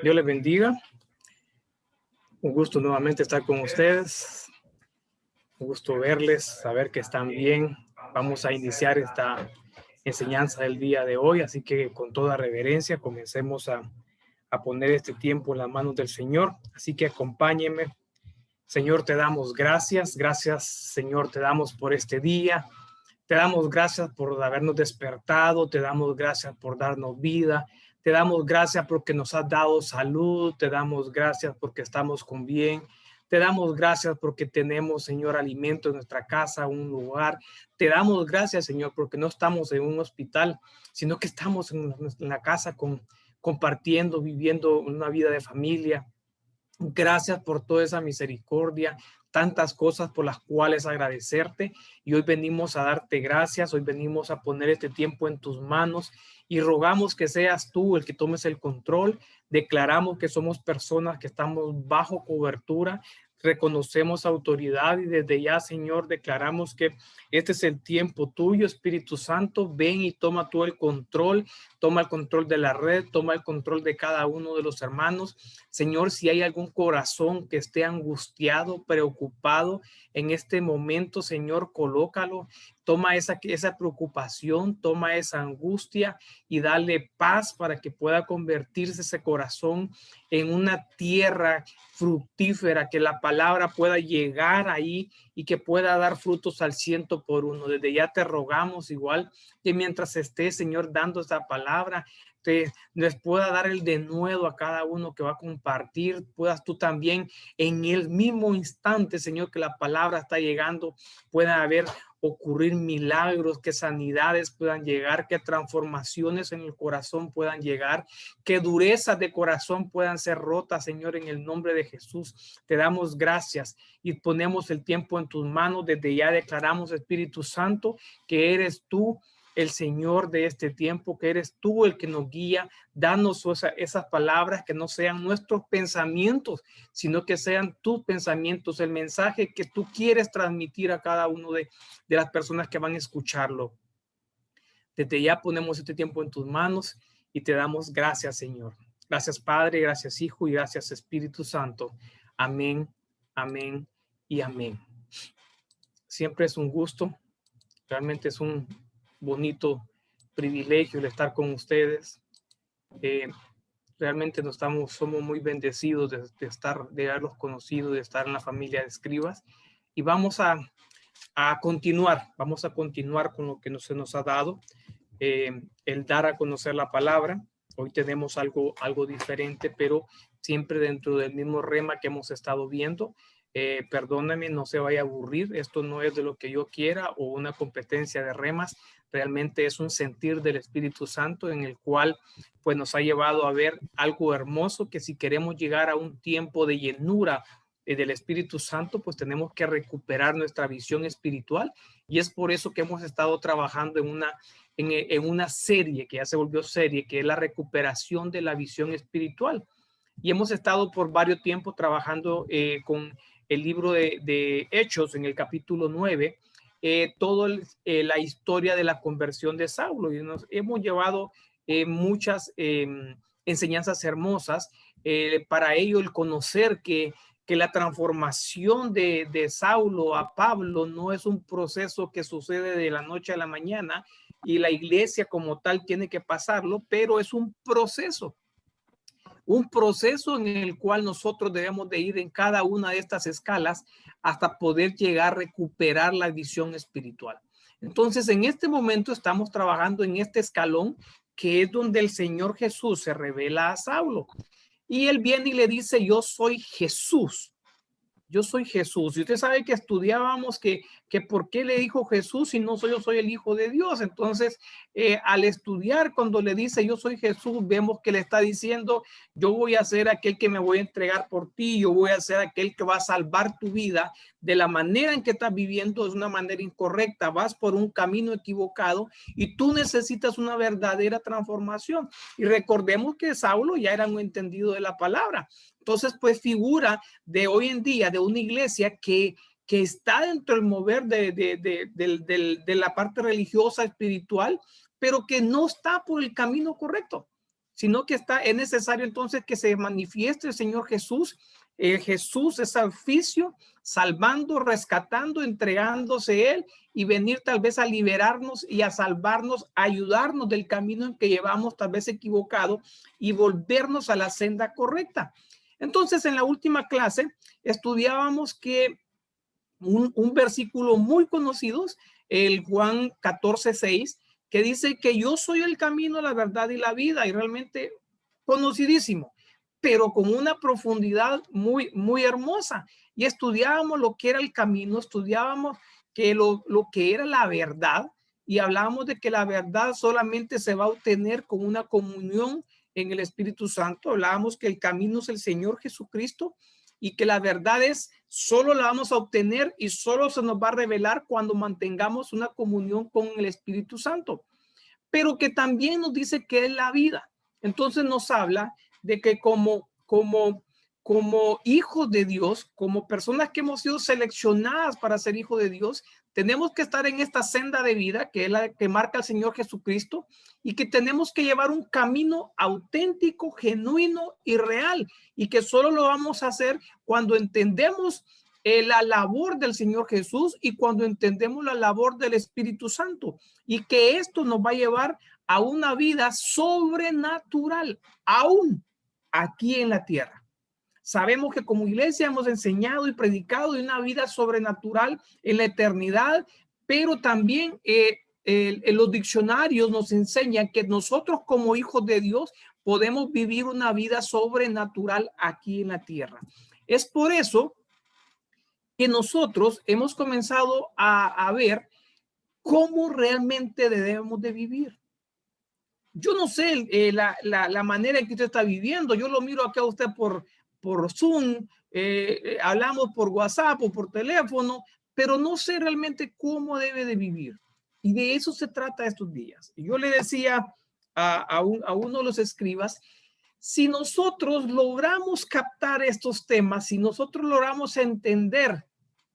Dios les bendiga. Un gusto nuevamente estar con ustedes. Un gusto verles, saber que están bien. Vamos a iniciar esta enseñanza del día de hoy, así que con toda reverencia comencemos a poner este tiempo en las manos del Señor. Así que acompáñenme. Señor, te damos gracias. Gracias, Señor, te damos por este día. Te damos gracias por habernos despertado, te damos gracias por darnos vida, te damos gracias porque nos has dado salud, te damos gracias porque estamos con bien, te damos gracias porque tenemos, Señor, alimento en nuestra casa, un lugar. Te damos gracias, Señor, porque no estamos en un hospital, sino que estamos en la casa compartiendo, viviendo una vida de familia. Gracias por toda esa misericordia, tantas cosas por las cuales agradecerte. Y hoy venimos a darte gracias, hoy venimos a poner este tiempo en tus manos y rogamos que seas tú el que tomes el control. Declaramos que somos personas que estamos bajo cobertura, reconocemos autoridad y desde ya, Señor, declaramos que este es el tiempo tuyo, Espíritu Santo. Ven y toma tú el control, toma el control de la red, toma el control de cada uno de los hermanos. Señor, si hay algún corazón que esté angustiado, preocupado en este momento, Señor, colócalo. Toma esa preocupación, toma esa angustia y dale paz para que pueda convertirse ese corazón en una tierra fructífera, que la palabra pueda llegar ahí y que pueda dar frutos al 100 por 1. Desde ya te rogamos igual que mientras esté, Señor, dando esta palabra, les pueda dar el denuedo a cada uno que va a compartir. Puedas tú también en el mismo instante, Señor, que la palabra está llegando, pueda haber ocurrir milagros, que sanidades puedan llegar, que transformaciones en el corazón puedan llegar, que durezas de corazón puedan ser rotas, Señor, en el nombre de Jesús. Te damos gracias y ponemos el tiempo en tus manos. Desde ya declaramos, Espíritu Santo, que eres tú el Señor de este tiempo, que eres tú el que nos guía. Danos esas palabras, que no sean nuestros pensamientos, sino que sean tus pensamientos, el mensaje que tú quieres transmitir a cada uno de las personas que van a escucharlo. Desde ya ponemos este tiempo en tus manos y te damos gracias, Señor. Gracias, Padre, gracias, Hijo, y gracias, Espíritu Santo. Amén, amén y amén. Siempre es un gusto, realmente es un bonito privilegio el estar con ustedes. Realmente somos muy bendecidos de haberlos conocido, de estar en la familia de escribas. Y vamos a continuar con lo que se nos ha dado, el dar a conocer la palabra. Hoy tenemos algo diferente, pero siempre dentro del mismo rema que hemos estado viendo. Perdóname, no se vaya a aburrir. Esto no es de lo que yo quiera o una competencia de remas. Realmente es un sentir del Espíritu Santo en el cual pues nos ha llevado a ver algo hermoso, que si queremos llegar a un tiempo de llenura del Espíritu Santo, pues tenemos que recuperar nuestra visión espiritual. Y es por eso que hemos estado trabajando en una serie que ya se volvió serie, que es la recuperación de la visión espiritual. Y hemos estado por varios tiempos trabajando con el libro de Hechos en el capítulo 9, toda la historia de la conversión de Saulo. Y nos hemos llevado muchas enseñanzas hermosas. Para ello, el conocer que la transformación de Saulo a Pablo no es un proceso que sucede de la noche a la mañana, y la iglesia como tal tiene que pasarlo, pero es un proceso en el cual nosotros debemos de ir en cada una de estas escalas hasta poder llegar a recuperar la visión espiritual. Entonces, en este momento estamos trabajando en este escalón, que es donde el Señor Jesús se revela a Saulo. Y él viene y le dice: yo soy Jesús. Yo soy Jesús. Y usted sabe que estudiábamos que por qué le dijo Jesús si no yo soy el Hijo de Dios. Entonces, al estudiar, cuando le dice yo soy Jesús, vemos que le está diciendo: yo voy a ser aquel que me voy a entregar por ti, yo voy a ser aquel que va a salvar tu vida de la manera en que estás viviendo. Es una manera incorrecta, vas por un camino equivocado y tú necesitas una verdadera transformación. Y recordemos que Saulo ya era un entendido de la palabra. Entonces, pues figura de hoy en día de una iglesia que está dentro del mover de la parte religiosa, espiritual, pero que no está por el camino correcto. sino que es necesario entonces que se manifieste el Señor Jesús. Jesús es oficio, salvando, rescatando, entregándose Él y venir tal vez a liberarnos y a salvarnos, a ayudarnos del camino en que llevamos tal vez equivocado y volvernos a la senda correcta. Entonces, en la última clase estudiábamos que un versículo muy conocido, el Juan 14:6, que dice que yo soy el camino, la verdad y la vida, y realmente conocidísimo, pero con una profundidad muy, muy hermosa. Y estudiábamos lo que era el camino, estudiábamos que lo que era la verdad, y hablábamos de que la verdad solamente se va a obtener con una comunión en el Espíritu Santo. Hablábamos que el camino es el Señor Jesucristo y que la verdad es solo la vamos a obtener y solo se nos va a revelar cuando mantengamos una comunión con el Espíritu Santo, pero que también nos dice que es la vida. Entonces nos habla de que como hijos de Dios, como personas que hemos sido seleccionadas para ser hijos de Dios, tenemos que estar en esta senda de vida que es la que marca el Señor Jesucristo, y que tenemos que llevar un camino auténtico, genuino y real, y que solo lo vamos a hacer cuando entendemos la labor del Señor Jesús y cuando entendemos la labor del Espíritu Santo, y que esto nos va a llevar a una vida sobrenatural, aún aquí en la tierra. Sabemos que como iglesia hemos enseñado y predicado de una vida sobrenatural en la eternidad, pero también los diccionarios nos enseñan que nosotros como hijos de Dios podemos vivir una vida sobrenatural aquí en la tierra. Es por eso que nosotros hemos comenzado a ver cómo realmente debemos de vivir. Yo no sé la manera en que usted está viviendo. Yo lo miro acá a usted por Zoom, hablamos por WhatsApp o por teléfono, pero no sé realmente cómo debe de vivir. Y de eso se trata estos días. Y yo le decía a uno de los escribas, si nosotros logramos captar estos temas, si nosotros logramos entender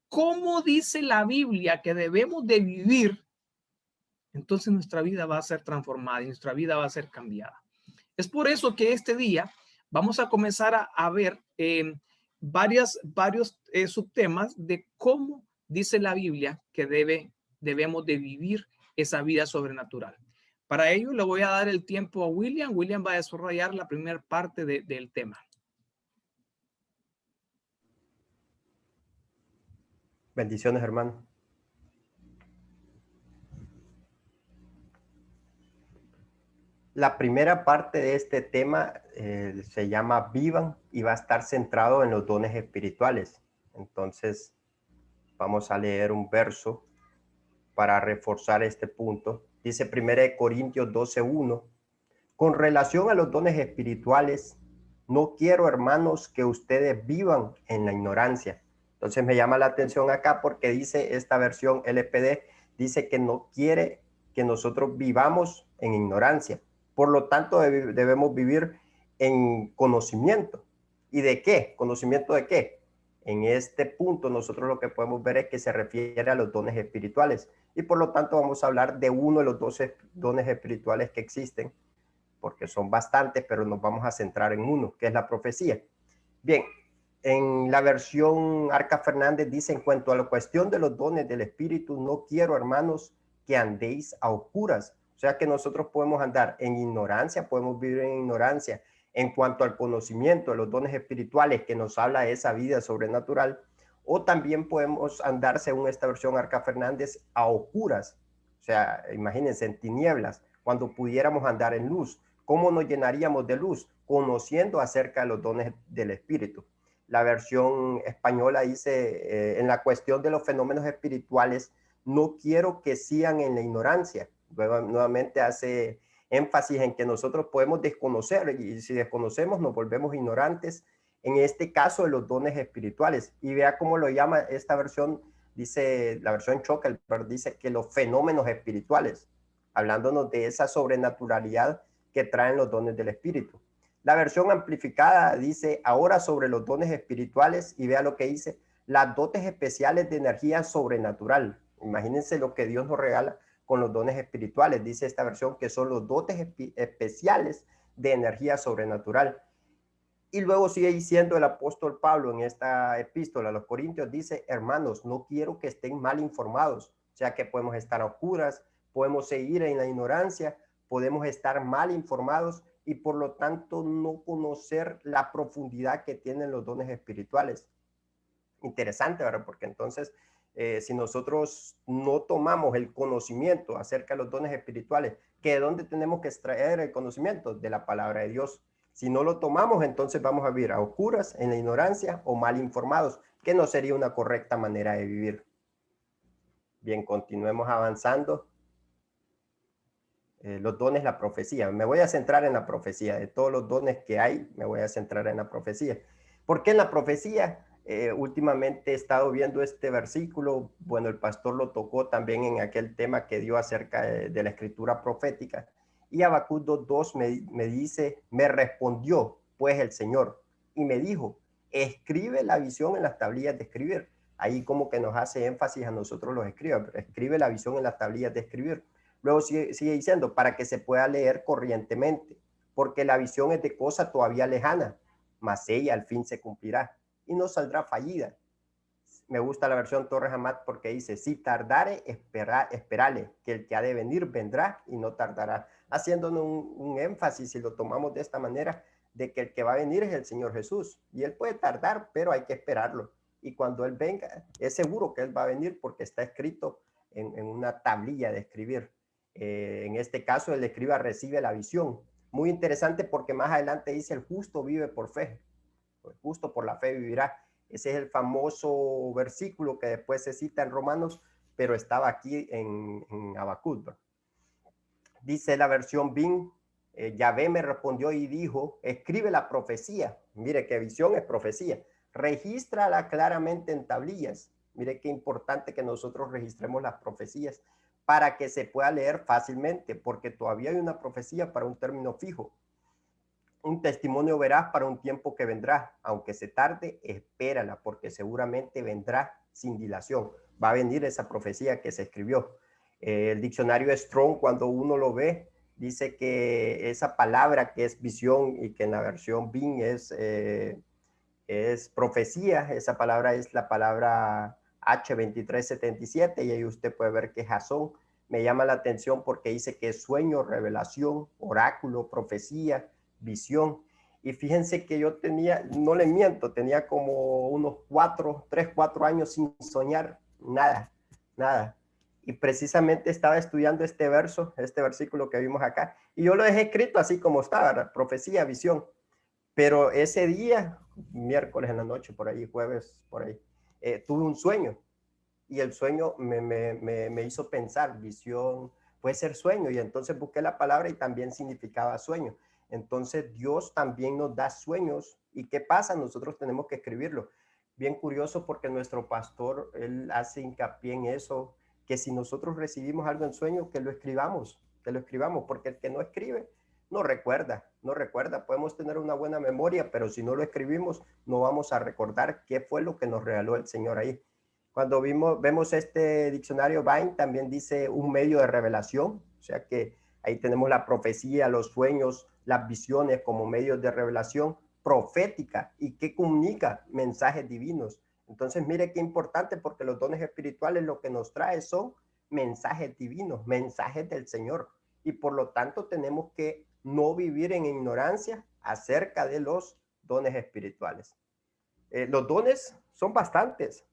cómo dice la Biblia que debemos de vivir, entonces nuestra vida va a ser transformada y nuestra vida va a ser cambiada. Es por eso que este día vamos a comenzar a ver varios subtemas de cómo dice la Biblia que debemos de vivir esa vida sobrenatural. Para ello le voy a dar el tiempo a William. William va a desarrollar la primera parte del tema. Bendiciones, hermano. La primera parte de este tema se llama Vivan y va a estar centrado en los dones espirituales. Entonces, vamos a leer un verso para reforzar este punto. Dice 1 Corintios 12:1. Con relación a los dones espirituales, no quiero, hermanos, que ustedes vivan en la ignorancia. Entonces me llama la atención acá porque dice esta versión LPD, dice que no quiere que nosotros vivamos en ignorancia. Por lo tanto, debemos vivir en conocimiento. ¿Y de qué? ¿Conocimiento de qué? En este punto nosotros lo que podemos ver es que se refiere a los dones espirituales. Y por lo tanto vamos a hablar de uno de los 12 dones espirituales que existen, porque son bastantes, pero nos vamos a centrar en uno, que es la profecía. Bien, en la versión Arca Fernández dice, en cuanto a la cuestión de los dones del Espíritu, no quiero, hermanos, que andéis a oscuras. O sea que nosotros podemos andar en ignorancia, podemos vivir en ignorancia en cuanto al conocimiento de los dones espirituales que nos habla de esa vida sobrenatural, o también podemos andar, según esta versión Arca Fernández, a oscuras. O sea, imagínense, en tinieblas, cuando pudiéramos andar en luz. ¿Cómo nos llenaríamos de luz? Conociendo acerca de los dones del Espíritu. La versión española dice, en la cuestión de los fenómenos espirituales, no quiero que sigan en la ignorancia. Nuevamente hace énfasis en que nosotros podemos desconocer, y si desconocemos nos volvemos ignorantes, en este caso de los dones espirituales. Y vea cómo lo llama esta versión, dice la versión Choca, dice que los fenómenos espirituales, hablándonos de esa sobrenaturalidad que traen los dones del Espíritu. La versión amplificada dice, ahora sobre los dones espirituales, y vea lo que dice, las dotes especiales de energía sobrenatural. Imagínense lo que Dios nos regala con los dones espirituales. Dice esta versión que son los dotes especiales de energía sobrenatural. Y luego sigue diciendo el apóstol Pablo en esta epístola a los Corintios, dice, hermanos, no quiero que estén mal informados, o sea que podemos estar a oscuras, podemos seguir en la ignorancia, podemos estar mal informados y por lo tanto no conocer la profundidad que tienen los dones espirituales. Interesante, ¿verdad? Porque entonces, si nosotros no tomamos el conocimiento acerca de los dones espirituales, ¿que de dónde tenemos que extraer el conocimiento? De la palabra de Dios. Si no lo tomamos, entonces vamos a vivir a oscuras, en la ignorancia o mal informados, que no sería una correcta manera de vivir. Bien, continuemos avanzando. Los dones, la profecía. Me voy a centrar en la profecía. De todos los dones que hay, me voy a centrar en la profecía. ¿Por qué en la profecía? Últimamente he estado viendo este versículo. Bueno, el pastor lo tocó también en aquel tema que dio acerca de la escritura profética. Y Habacuc 2:2 me dice, me respondió pues el Señor y me dijo, escribe la visión en las tablillas de escribir. Ahí como que nos hace énfasis a nosotros los escribas, pero escribe la visión en las tablillas de escribir. Luego sigue diciendo, para que se pueda leer corrientemente, porque la visión es de cosa todavía lejana, mas ella al fin se cumplirá y no saldrá fallida. Me gusta la versión Torres Amat porque dice, si tardare, esperale, que el que ha de venir vendrá y no tardará. Haciéndonos un énfasis, si lo tomamos de esta manera, de que el que va a venir es el Señor Jesús. Y Él puede tardar, pero hay que esperarlo. Y cuando Él venga, es seguro que Él va a venir porque está escrito en una tablilla de escribir. En este caso, el escriba recibe la visión. Muy interesante porque más adelante dice, el justo vive por fe. El justo por la fe vivirá. Ese es el famoso versículo que después se cita en Romanos, pero estaba aquí en Habacuc. Dice la versión BIN, Yahvé me respondió y dijo, escribe la profecía. Mire qué visión es profecía. Regístrala claramente en tablillas. Mire qué importante que nosotros registremos las profecías para que se pueda leer fácilmente, porque todavía hay una profecía para un término fijo. Un testimonio veraz para un tiempo que vendrá, aunque se tarde, espérala, porque seguramente vendrá sin dilación. Va a venir esa profecía que se escribió. El diccionario Strong, cuando uno lo ve, dice que esa palabra que es visión y que en la versión BIN es profecía, esa palabra es la palabra H2377 y ahí usted puede ver que Jasón me llama la atención porque dice que es sueño, revelación, oráculo, profecía, visión. Y fíjense que yo tenía, no le miento, tenía como unos 3, 4 años sin soñar nada, nada. Y precisamente estaba estudiando este versículo que vimos acá, y yo lo dejé escrito así como estaba, profecía, visión. Pero ese día, miércoles en la noche, por ahí, jueves, por ahí, tuve un sueño y el sueño me hizo pensar, visión, puede ser sueño, y entonces busqué la palabra y también significaba sueño. Entonces Dios también nos da sueños. ¿Y qué pasa? Nosotros tenemos que escribirlo. Bien curioso porque nuestro pastor, él hace hincapié en eso, que si nosotros recibimos algo en sueño, que lo escribamos, porque el que no escribe, no recuerda, no recuerda. Podemos tener una buena memoria, pero si no lo escribimos, no vamos a recordar qué fue lo que nos regaló el Señor ahí. Cuando vemos este diccionario Vine, también dice un medio de revelación, o sea que ahí tenemos la profecía, los sueños, las visiones como medios de revelación profética y que comunica mensajes divinos. Entonces, mire qué importante, porque los dones espirituales lo que nos trae son mensajes divinos, mensajes del Señor. Y por lo tanto tenemos que no vivir en ignorancia acerca de los dones espirituales. Los dones son bastantes,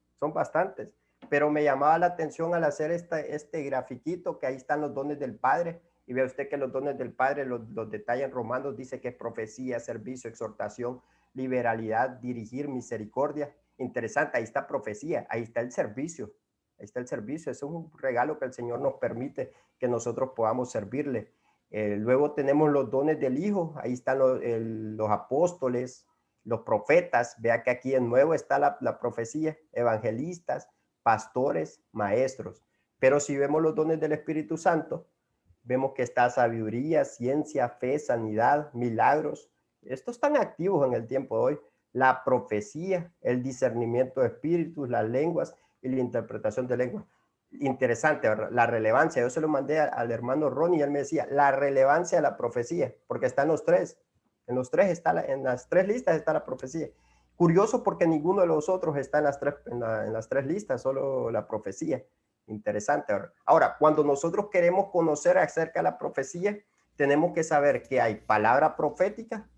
pero me llamaba la atención al hacer este grafiquito que ahí están los dones del Padre, y ve usted que los dones del Padre los detalla en Romanos, dice que es profecía, servicio, exhortación, liberalidad, dirigir, misericordia. Interesante, ahí está profecía, ahí está el servicio, eso es un regalo que el Señor nos permite que nosotros podamos servirle. Luego tenemos los dones del Hijo, ahí están los apóstoles, los profetas. Vea que aquí en nuevo está la profecía, evangelistas, pastores, maestros. Pero si vemos los dones del Espíritu Santo, vemos que está sabiduría, ciencia, fe, sanidad, milagros. Estos están activos en el tiempo de hoy. La profecía, el discernimiento de espíritus, las lenguas y la interpretación de lenguas. interesante, ¿verdad? La relevancia. Yo se lo mandé al hermano Ronnie y él me decía, la relevancia de la profecía, porque está en los tres. En los tres está, en las tres listas está la profecía. Curioso porque ninguno de los otros está en las tres listas, solo la profecía. Interesante, ¿verdad? Ahora, cuando nosotros queremos conocer acerca de la profecía, tenemos que saber que hay palabra profética,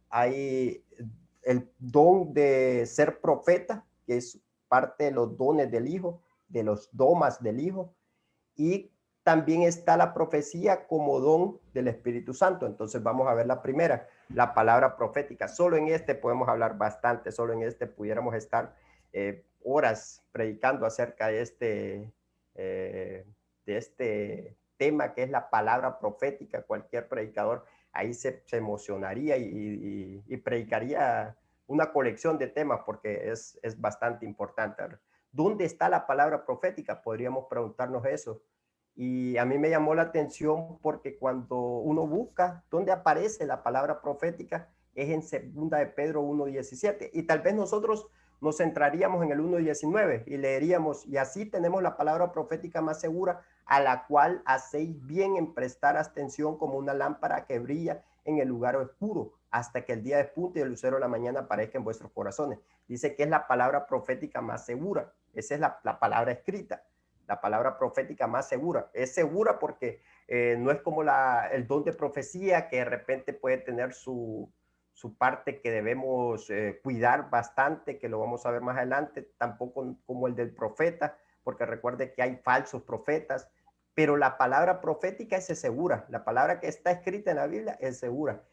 hay el don de ser profeta, que es parte de los dones del Hijo, de los domas del Hijo, y también está la profecía como don del Espíritu Santo. Entonces vamos a ver la primera, la palabra profética. Solo en este podemos hablar bastante, solo en este pudiéramos estar horas predicando acerca de este tema que es la palabra profética. Cualquier predicador ahí se emocionaría y predicaría una colección de temas porque es bastante importante. ¿Dónde está la palabra profética? Podríamos preguntarnos eso. Y a mí me llamó la atención porque cuando uno busca dónde aparece la palabra profética es en 2 de Pedro 1:17. Y tal vez nosotros nos centraríamos en el 1:19 y leeríamos, y así tenemos la palabra profética más segura, a la cual hacéis bien en prestar atención como una lámpara que brilla en el lugar oscuro, hasta que el día despunte y el lucero de la mañana aparezca en vuestros corazones. Dice que es la palabra profética más segura. Esa es la palabra escrita, la palabra profética más segura. Es segura porque no es como el don de profecía, que de repente puede tener su parte que debemos cuidar bastante, que lo vamos a ver más adelante, tampoco como el del profeta, porque recuerde que hay falsos profetas, pero la palabra profética es segura, la palabra que está escrita en la Biblia es segura.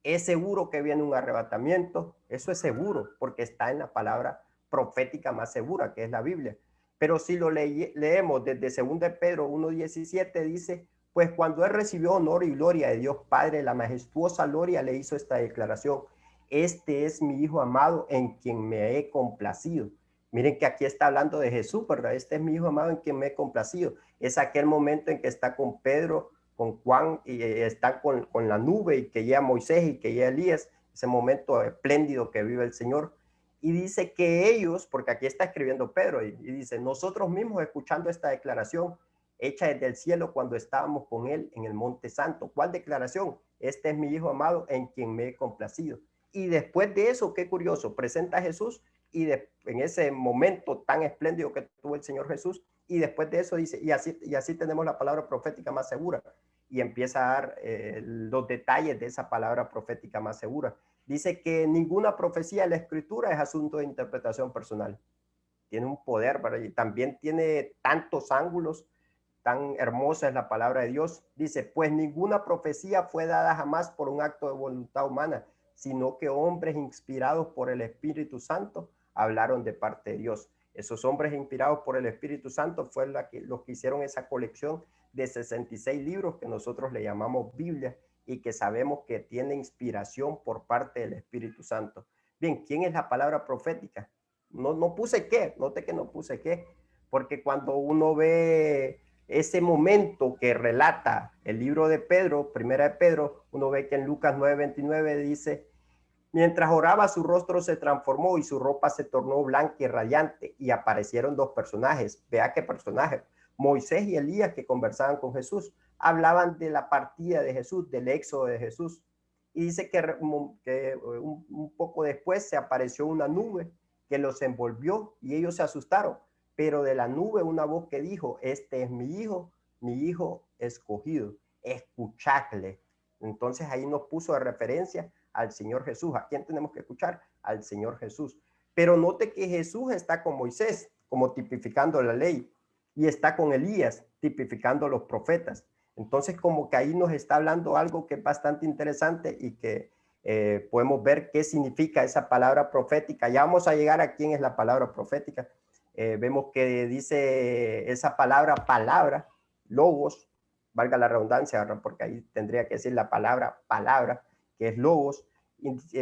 Es seguro que viene un arrebatamiento, eso es seguro, porque está en la palabra profética más segura, que es la Biblia. Pero si lo leemos desde 2 de Pedro 1:17, dice, pues cuando él recibió honor y gloria de Dios Padre, la majestuosa gloria, le hizo esta declaración: este es mi Hijo amado en quien me he complacido. Miren que aquí está hablando de Jesús, ¿verdad? Este es mi Hijo amado en quien me he complacido. Es aquel momento en que está con Pedro, con Juan, y está con la nube, y que llega Moisés y que llega Elías, ese momento espléndido que vive el Señor. Y dice que ellos, porque aquí está escribiendo Pedro, y dice, nosotros mismos escuchando esta declaración hecha desde el cielo cuando estábamos con él en el Monte Santo. ¿Cuál declaración? Este es mi Hijo amado en quien me he complacido. Y después de eso, qué curioso, presenta a Jesús en ese momento tan espléndido que tuvo el Señor Jesús, y después de eso dice, y así tenemos la palabra profética más segura, y empieza a dar los detalles de esa palabra profética más segura. Dice que ninguna profecía de la Escritura es asunto de interpretación personal. Tiene un poder, y también tiene tantos ángulos. Tan hermosa es la palabra de Dios. Dice, pues ninguna profecía fue dada jamás por un acto de voluntad humana, sino que hombres inspirados por el Espíritu Santo hablaron de parte de Dios. Esos hombres inspirados por el Espíritu Santo fueron los que hicieron esa colección de 66 libros que nosotros le llamamos Biblia, y que sabemos que tiene inspiración por parte del Espíritu Santo. Bien, ¿quién es la palabra profética? No puse qué, note que no puse qué, porque cuando uno ve ese momento que relata el libro de Pedro, primera de Pedro, uno ve que en Lucas 9:29 dice, mientras oraba su rostro se transformó y su ropa se tornó blanca y radiante, y aparecieron dos personajes. Vea qué personajes: Moisés y Elías, que conversaban con Jesús, hablaban de la partida de Jesús, del éxodo de Jesús. Y dice que un poco después se apareció una nube que los envolvió y ellos se asustaron, pero de la nube una voz que dijo, este es mi hijo escogido, escuchadle. Entonces ahí nos puso de referencia al Señor Jesús. ¿A quién tenemos que escuchar? Al Señor Jesús. Pero note que Jesús está con Moisés, como tipificando la ley, y está con Elías, tipificando los profetas. Entonces, como que ahí nos está hablando algo que es bastante interesante, y que podemos ver qué significa esa palabra profética. Ya vamos a llegar a quién es la palabra profética. Vemos que dice esa palabra, logos, valga la redundancia, ¿verdad? Porque ahí tendría que decir la palabra, que es logos,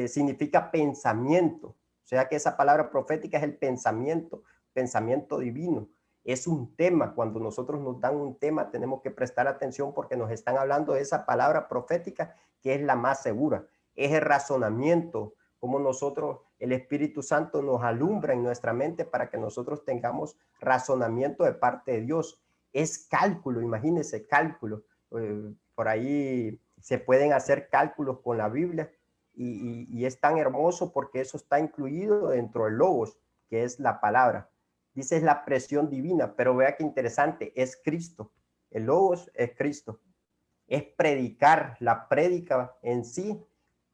significa pensamiento. O sea que esa palabra profética es el pensamiento divino. Es un tema. Cuando nosotros nos dan un tema, tenemos que prestar atención, porque nos están hablando de esa palabra profética que es la más segura. Es el razonamiento, como nosotros El Espíritu Santo nos alumbra en nuestra mente para que nosotros tengamos razonamiento de parte de Dios. Es cálculo, imagínense, cálculo. Por ahí se pueden hacer cálculos con la Biblia y es tan hermoso porque eso está incluido dentro del logos, que es la palabra. Dice es la presión divina, pero vea qué interesante, es Cristo. El logos es Cristo. Es predicar, la prédica en sí.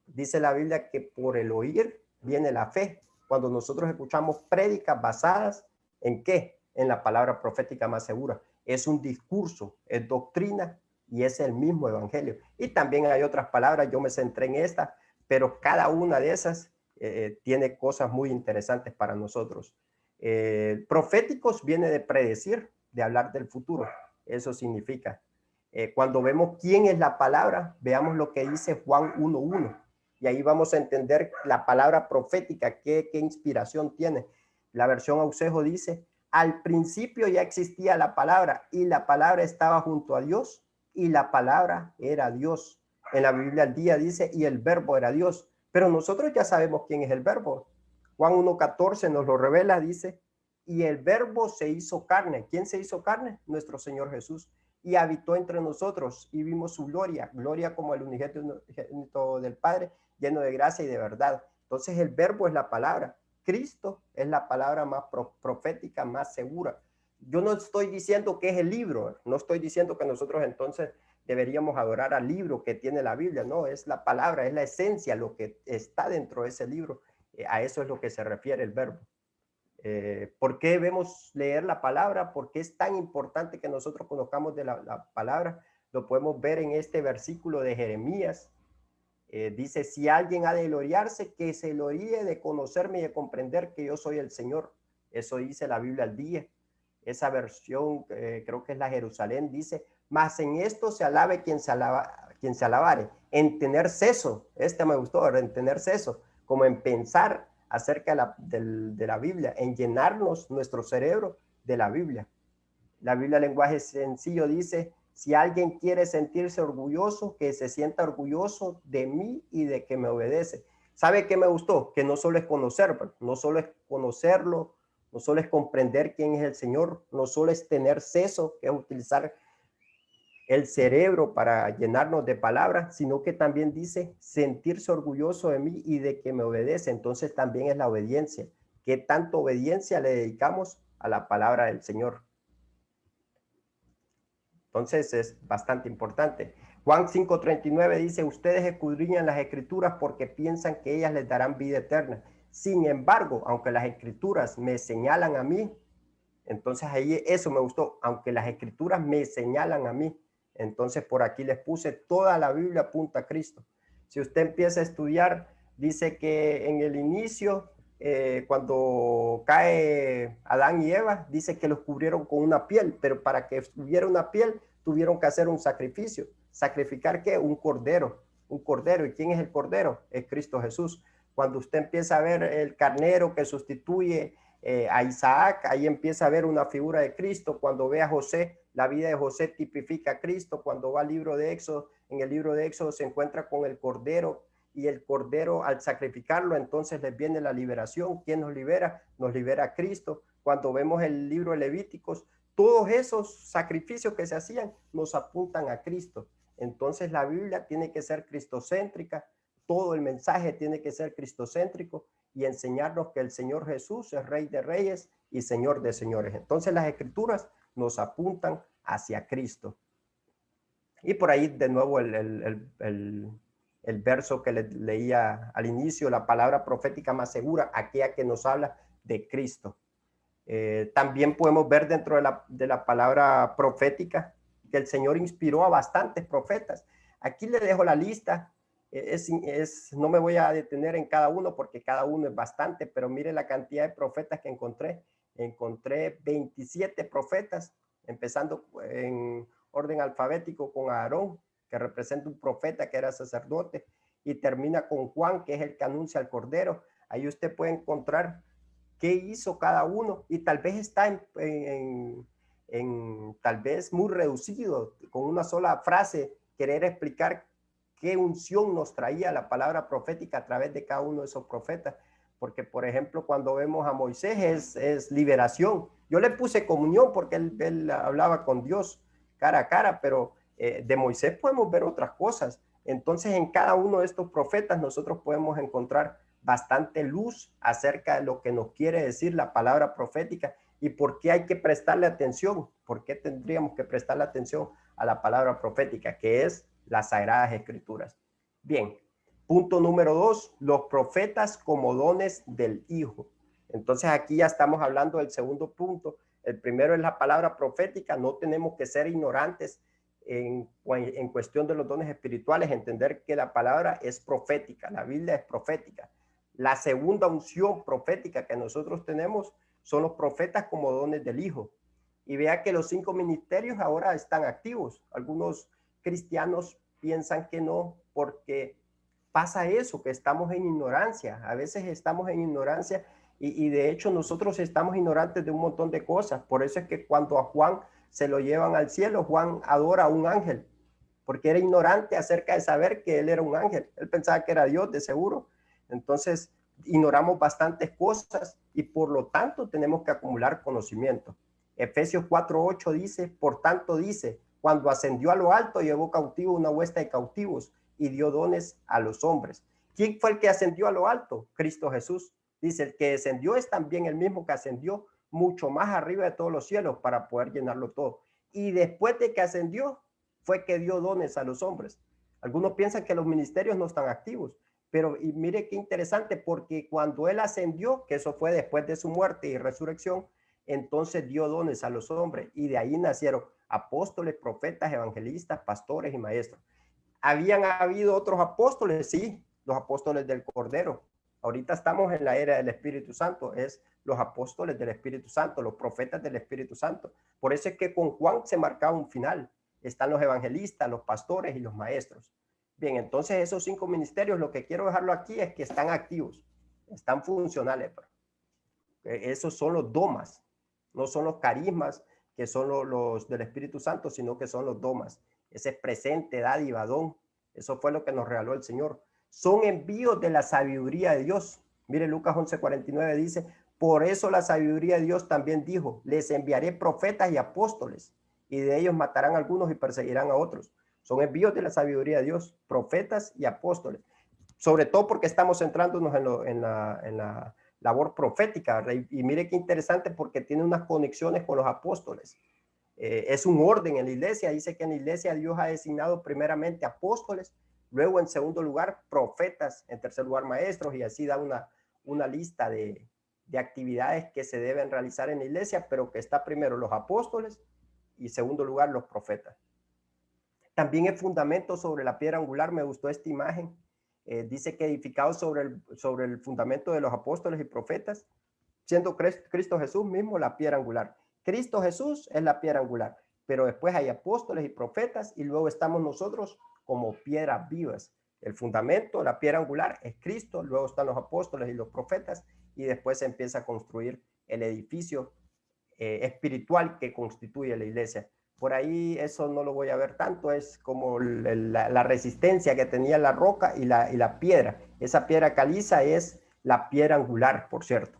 Dice la Biblia que por el oír viene la fe. Cuando nosotros escuchamos prédicas basadas en ¿qué? En la palabra profética más segura. Es un discurso, es doctrina y es el mismo evangelio. Y también hay otras palabras, yo me centré en esta, pero cada una de esas tiene cosas muy interesantes para nosotros. Proféticos viene de predecir, de hablar del futuro. Eso significa. Cuando vemos quién es la palabra, veamos lo que dice Juan 1:1. Y ahí vamos a entender la palabra profética, qué inspiración tiene. La versión Ausejo dice, al principio ya existía la palabra y la palabra estaba junto a Dios y la palabra era Dios. En la Biblia al día dice, y el verbo era Dios. Pero nosotros ya sabemos quién es el verbo. Juan 1:14 nos lo revela, dice, y el verbo se hizo carne. ¿Quién se hizo carne? Nuestro Señor Jesús. Y habitó entre nosotros y vimos su gloria, gloria como el unigénito del Padre, lleno de gracia y de verdad. Entonces el verbo es la palabra. Cristo es la palabra más profética, más segura. Yo no estoy diciendo que es el libro, no estoy diciendo que nosotros entonces deberíamos adorar al libro que tiene la Biblia, no, es la palabra, es la esencia, lo que está dentro de ese libro. A eso es lo que se refiere el verbo. ¿Por qué debemos leer la palabra? ¿Por qué es tan importante que nosotros conozcamos de la palabra? Lo podemos ver en este versículo de Jeremías. Dice, si alguien ha de gloriarse, que se gloríe de conocerme y de comprender que yo soy el Señor. Eso dice la Biblia al día. Esa versión, creo que es la Jerusalén, dice, mas en esto se alabe quien se alabare, en tener ceso, me gustó, en tener ceso, como en pensar acerca de la Biblia, en llenarnos nuestro cerebro de la Biblia. La Biblia, lenguaje sencillo, dice, si alguien quiere sentirse orgulloso, que se sienta orgulloso de mí y de que me obedece. ¿Sabe qué me gustó? Que no solo es conocer, no solo es conocerlo, no solo es comprender quién es el Señor, no solo es tener ceso, que es utilizar el cerebro para llenarnos de palabras, sino que también dice sentirse orgulloso de mí y de que me obedece. Entonces también es la obediencia. ¿Qué tanto obediencia le dedicamos a la palabra del Señor? Entonces es bastante importante. Juan 5:39 dice, ustedes escudriñan las escrituras porque piensan que ellas les darán vida eterna. Sin embargo, aunque las escrituras me señalan a mí, entonces ahí eso me gustó, aunque las escrituras me señalan a mí. Entonces por aquí les puse toda la Biblia apunta a Cristo. Si usted empieza a estudiar, dice que en el inicio, cuando cae Adán y Eva, dice que los cubrieron con una piel, pero para que hubiera una piel tuvieron que hacer un sacrificio. ¿Sacrificar qué? Un cordero. ¿Y quién es el cordero? Es Cristo Jesús. Cuando usted empieza a ver el carnero que sustituye a Isaac, ahí empieza a ver una figura de Cristo. Cuando ve a José, la vida de José tipifica a Cristo. Cuando va al libro de Éxodo, en el libro de Éxodo se encuentra con el cordero, y el cordero al sacrificarlo, entonces les viene la liberación. ¿Quién nos libera? Nos libera Cristo. Cuando vemos el libro de Levíticos, todos esos sacrificios que se hacían nos apuntan a Cristo. Entonces la Biblia tiene que ser cristocéntrica, todo el mensaje tiene que ser cristocéntrico y enseñarnos que el Señor Jesús es Rey de Reyes y Señor de Señores. Entonces las Escrituras nos apuntan hacia Cristo. Y por ahí de nuevo el verso que leía al inicio, la palabra profética más segura, aquella que nos habla de Cristo. También podemos ver dentro de la palabra profética que el Señor inspiró a bastantes profetas. Aquí le dejo la lista. No me voy a detener en cada uno porque cada uno es bastante, pero mire la cantidad de profetas que encontré. Encontré 27 profetas, empezando en orden alfabético con Aarón, que representa un profeta que era sacerdote, y termina con Juan, que es el que anuncia al Cordero. Ahí usted puede encontrar qué hizo cada uno y tal vez está tal vez muy reducido, con una sola frase, querer explicar qué unción nos traía la palabra profética a través de cada uno de esos profetas, porque por ejemplo cuando vemos a Moisés es liberación. Yo le puse comunión porque él hablaba con Dios cara a cara, pero de Moisés podemos ver otras cosas. Entonces en cada uno de estos profetas nosotros podemos encontrar bastante luz acerca de lo que nos quiere decir la palabra profética y por qué hay que prestarle atención, por qué tendríamos que prestarle atención a la palabra profética, que es las Sagradas Escrituras. Bien, punto número 2, los profetas como dones del Hijo. Entonces aquí ya estamos hablando del segundo punto. El primero es la palabra profética. No tenemos que ser ignorantes en cuestión de los dones espirituales, entender que la palabra es profética, la Biblia es profética. La segunda unción profética que nosotros tenemos son los profetas como dones del Hijo. Y vea que los 5 ministerios ahora están activos. Algunos cristianos piensan que no, porque pasa eso, que estamos en ignorancia. A veces estamos en ignorancia y de hecho nosotros estamos ignorantes de un montón de cosas. Por eso es que cuando a Juan se lo llevan al cielo, Juan adora a un ángel, porque era ignorante acerca de saber que él era un ángel. Él pensaba que era Dios, de seguro. Entonces, ignoramos bastantes cosas y por lo tanto tenemos que acumular conocimiento. Efesios 4:8 dice, por tanto dice, cuando ascendió a lo alto, llevó cautivo una huesta de cautivos y dio dones a los hombres. ¿Quién fue el que ascendió a lo alto? Cristo Jesús. Dice, el que descendió es también el mismo que ascendió mucho más arriba de todos los cielos para poder llenarlo todo. Y después de que ascendió, fue que dio dones a los hombres. Algunos piensan que los ministerios no están activos, pero y mire qué interesante, porque cuando él ascendió, que eso fue después de su muerte y resurrección, entonces dio dones a los hombres y de ahí nacieron apóstoles, profetas, evangelistas, pastores y maestros. ¿Habían habido otros apóstoles? Sí, los apóstoles del Cordero. Ahorita estamos en la era del Espíritu Santo, es los apóstoles del Espíritu Santo, los profetas del Espíritu Santo. Por eso es que con Juan se marcaba un final. Están los evangelistas, los pastores y los maestros. Bien, entonces esos 5 ministerios, lo que quiero dejarlo aquí es que están activos, están funcionales. Esos son los domas, no son los carismas que son los del Espíritu Santo, sino que son los domas. Ese es presente, dádiva, don. Eso fue lo que nos regaló el Señor. Son envíos de la sabiduría de Dios. Mire, Lucas 11:49 dice, por eso la sabiduría de Dios también dijo, les enviaré profetas y apóstoles, y de ellos matarán a algunos y perseguirán a otros. Son envíos de la sabiduría de Dios, profetas y apóstoles. Sobre todo porque estamos centrándonos en la labor profética, ¿verdad? Y mire qué interesante porque tiene unas conexiones con los apóstoles. Es un orden en la iglesia. Dice que en la iglesia Dios ha designado primeramente apóstoles, luego en segundo lugar profetas, en tercer lugar maestros, y así da una lista de actividades que se deben realizar en la iglesia, pero que está primero los apóstoles y segundo lugar los profetas. También el fundamento sobre la piedra angular, me gustó esta imagen. Dice que edificado sobre el fundamento de los apóstoles y profetas, siendo Cristo Jesús mismo la piedra angular. Cristo Jesús es la piedra angular, pero después hay apóstoles y profetas y luego estamos nosotros como piedras vivas. El fundamento, la piedra angular es Cristo, luego están los apóstoles y los profetas y después se empieza a construir el edificio espiritual que constituye la iglesia. Por ahí eso no lo voy a ver tanto, es como la resistencia que tenía la roca y la piedra. Esa piedra caliza es la piedra angular, por cierto.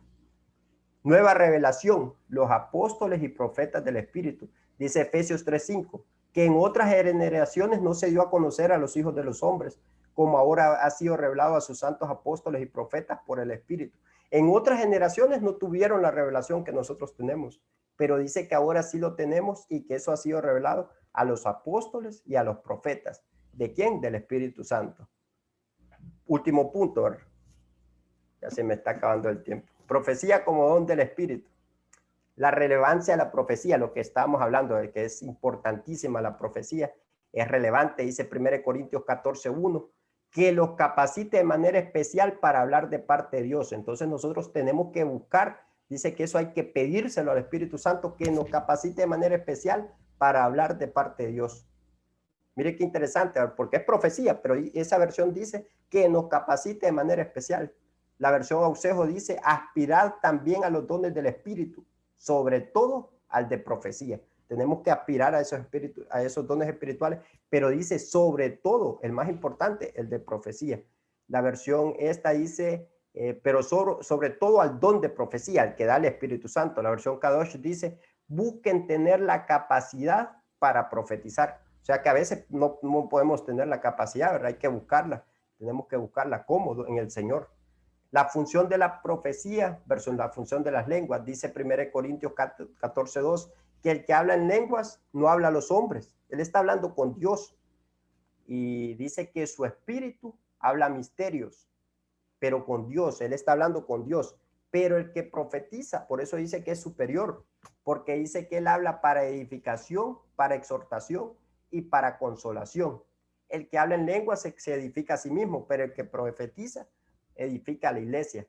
Nueva revelación, los apóstoles y profetas del Espíritu. Dice Efesios 3:5, que en otras generaciones no se dio a conocer a los hijos de los hombres, como ahora ha sido revelado a sus santos apóstoles y profetas por el Espíritu. En otras generaciones no tuvieron la revelación que nosotros tenemos, pero dice que ahora sí lo tenemos y que eso ha sido revelado a los apóstoles y a los profetas. ¿De quién? Del Espíritu Santo. Último punto, ¿verdad? Ya se me está acabando el tiempo. Profecía como don del Espíritu. La relevancia de la profecía, lo que estábamos hablando de que es importantísima la profecía, es relevante, dice 1 Corintios 14:1, que los capacite de manera especial para hablar de parte de Dios. Entonces nosotros tenemos que buscar, dice que eso hay que pedírselo al Espíritu Santo, que nos capacite de manera especial para hablar de parte de Dios. Mire qué interesante, porque es profecía, pero esa versión dice que nos capacite de manera especial. La versión Ausejo dice, aspirar también a los dones del Espíritu, sobre todo al de profecía. Tenemos que aspirar a esos dones espirituales, pero dice sobre todo, el más importante, el de profecía. La versión esta dice pero sobre todo al don de profecía, al que da el Espíritu Santo. La versión Kadosh dice, busquen tener la capacidad para profetizar. O sea que a veces no podemos tener la capacidad, ¿verdad? Hay que buscarla. Tenemos que buscarla cómodo en el Señor. La función de la profecía versus la función de las lenguas. Dice 1 Corintios 14:2, que el que habla en lenguas no habla a los hombres. Él está hablando con Dios. Y dice que su espíritu habla misterios, pero con Dios. Él está hablando con Dios. Pero el que profetiza, por eso dice que es superior, porque dice que él habla para edificación, para exhortación y para consolación. El que habla en lenguas se edifica a sí mismo, pero el que profetiza edifica a la iglesia.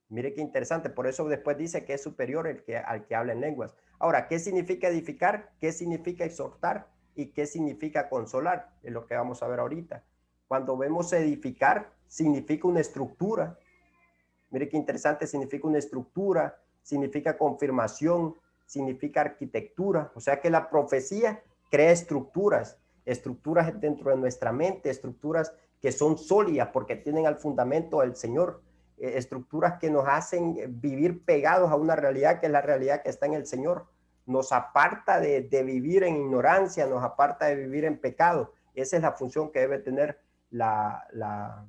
Mire qué interesante, por eso después dice que es superior al que habla en lenguas. Ahora, ¿qué significa edificar? ¿Qué significa exhortar? ¿Y qué significa consolar? Es lo que vamos a ver ahorita. Cuando vemos edificar, significa una estructura. Mire qué interesante, significa una estructura, significa confirmación, significa arquitectura. O sea que la profecía crea estructuras dentro de nuestra mente, estructuras que son sólidas porque tienen al fundamento del Señor, estructuras que nos hacen vivir pegados a una realidad que es la realidad que está en el Señor. Nos aparta de vivir en ignorancia, nos aparta de vivir en pecado. Esa es la función que debe tener la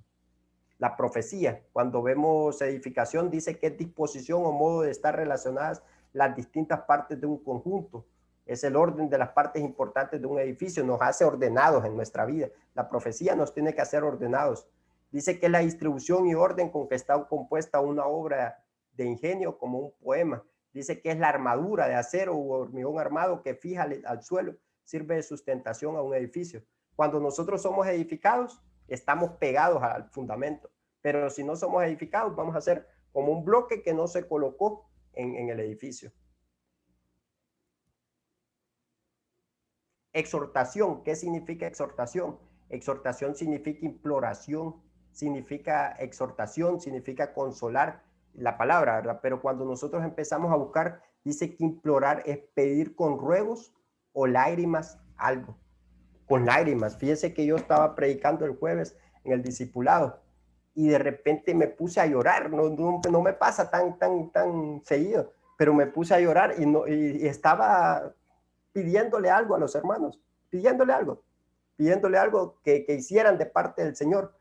profecía. Cuando vemos edificación, dice que es disposición o modo de estar relacionadas las distintas partes de un conjunto. Es el orden de las partes importantes de un edificio. Nos hace ordenados en nuestra vida. La profecía nos tiene que hacer ordenados. Dice que es la distribución y orden con que está compuesta una obra de ingenio como un poema. Dice que es la armadura de acero u hormigón armado que fija al suelo, sirve de sustentación a un edificio. Cuando nosotros somos edificados, estamos pegados al fundamento. Pero si no somos edificados, vamos a ser como un bloque que no se colocó en el edificio. Exhortación. ¿Qué significa exhortación? Exhortación significa imploración, significa exhortación, significa consolar la palabra, ¿verdad? Pero cuando nosotros empezamos a buscar, dice que implorar es pedir con ruegos o lágrimas algo. Con lágrimas. Fíjese que yo estaba predicando el jueves en el discipulado y de repente me puse a llorar. No me pasa tan seguido, pero me puse a llorar y estaba pidiéndole algo a los hermanos, pidiéndole algo que hicieran de parte del Señor.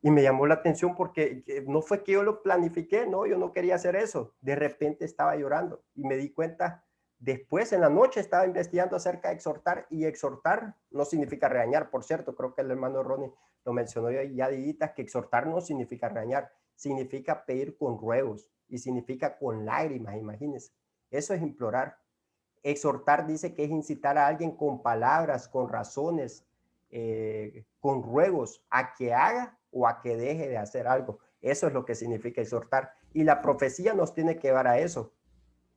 Y me llamó la atención porque no fue que yo lo planifiqué, no, yo no quería hacer eso. De repente estaba llorando y me di cuenta. Después, en la noche, estaba investigando acerca de exhortar, y exhortar no significa regañar. Por cierto, creo que el hermano Ronnie lo mencionó ya de que exhortar no significa regañar, significa pedir con ruegos y significa con lágrimas, imagínense. Eso es implorar. Exhortar dice que es incitar a alguien con palabras, con razones, con ruegos a que haga o a que deje de hacer algo. Eso es lo que significa exhortar. Y la profecía nos tiene que llevar a eso,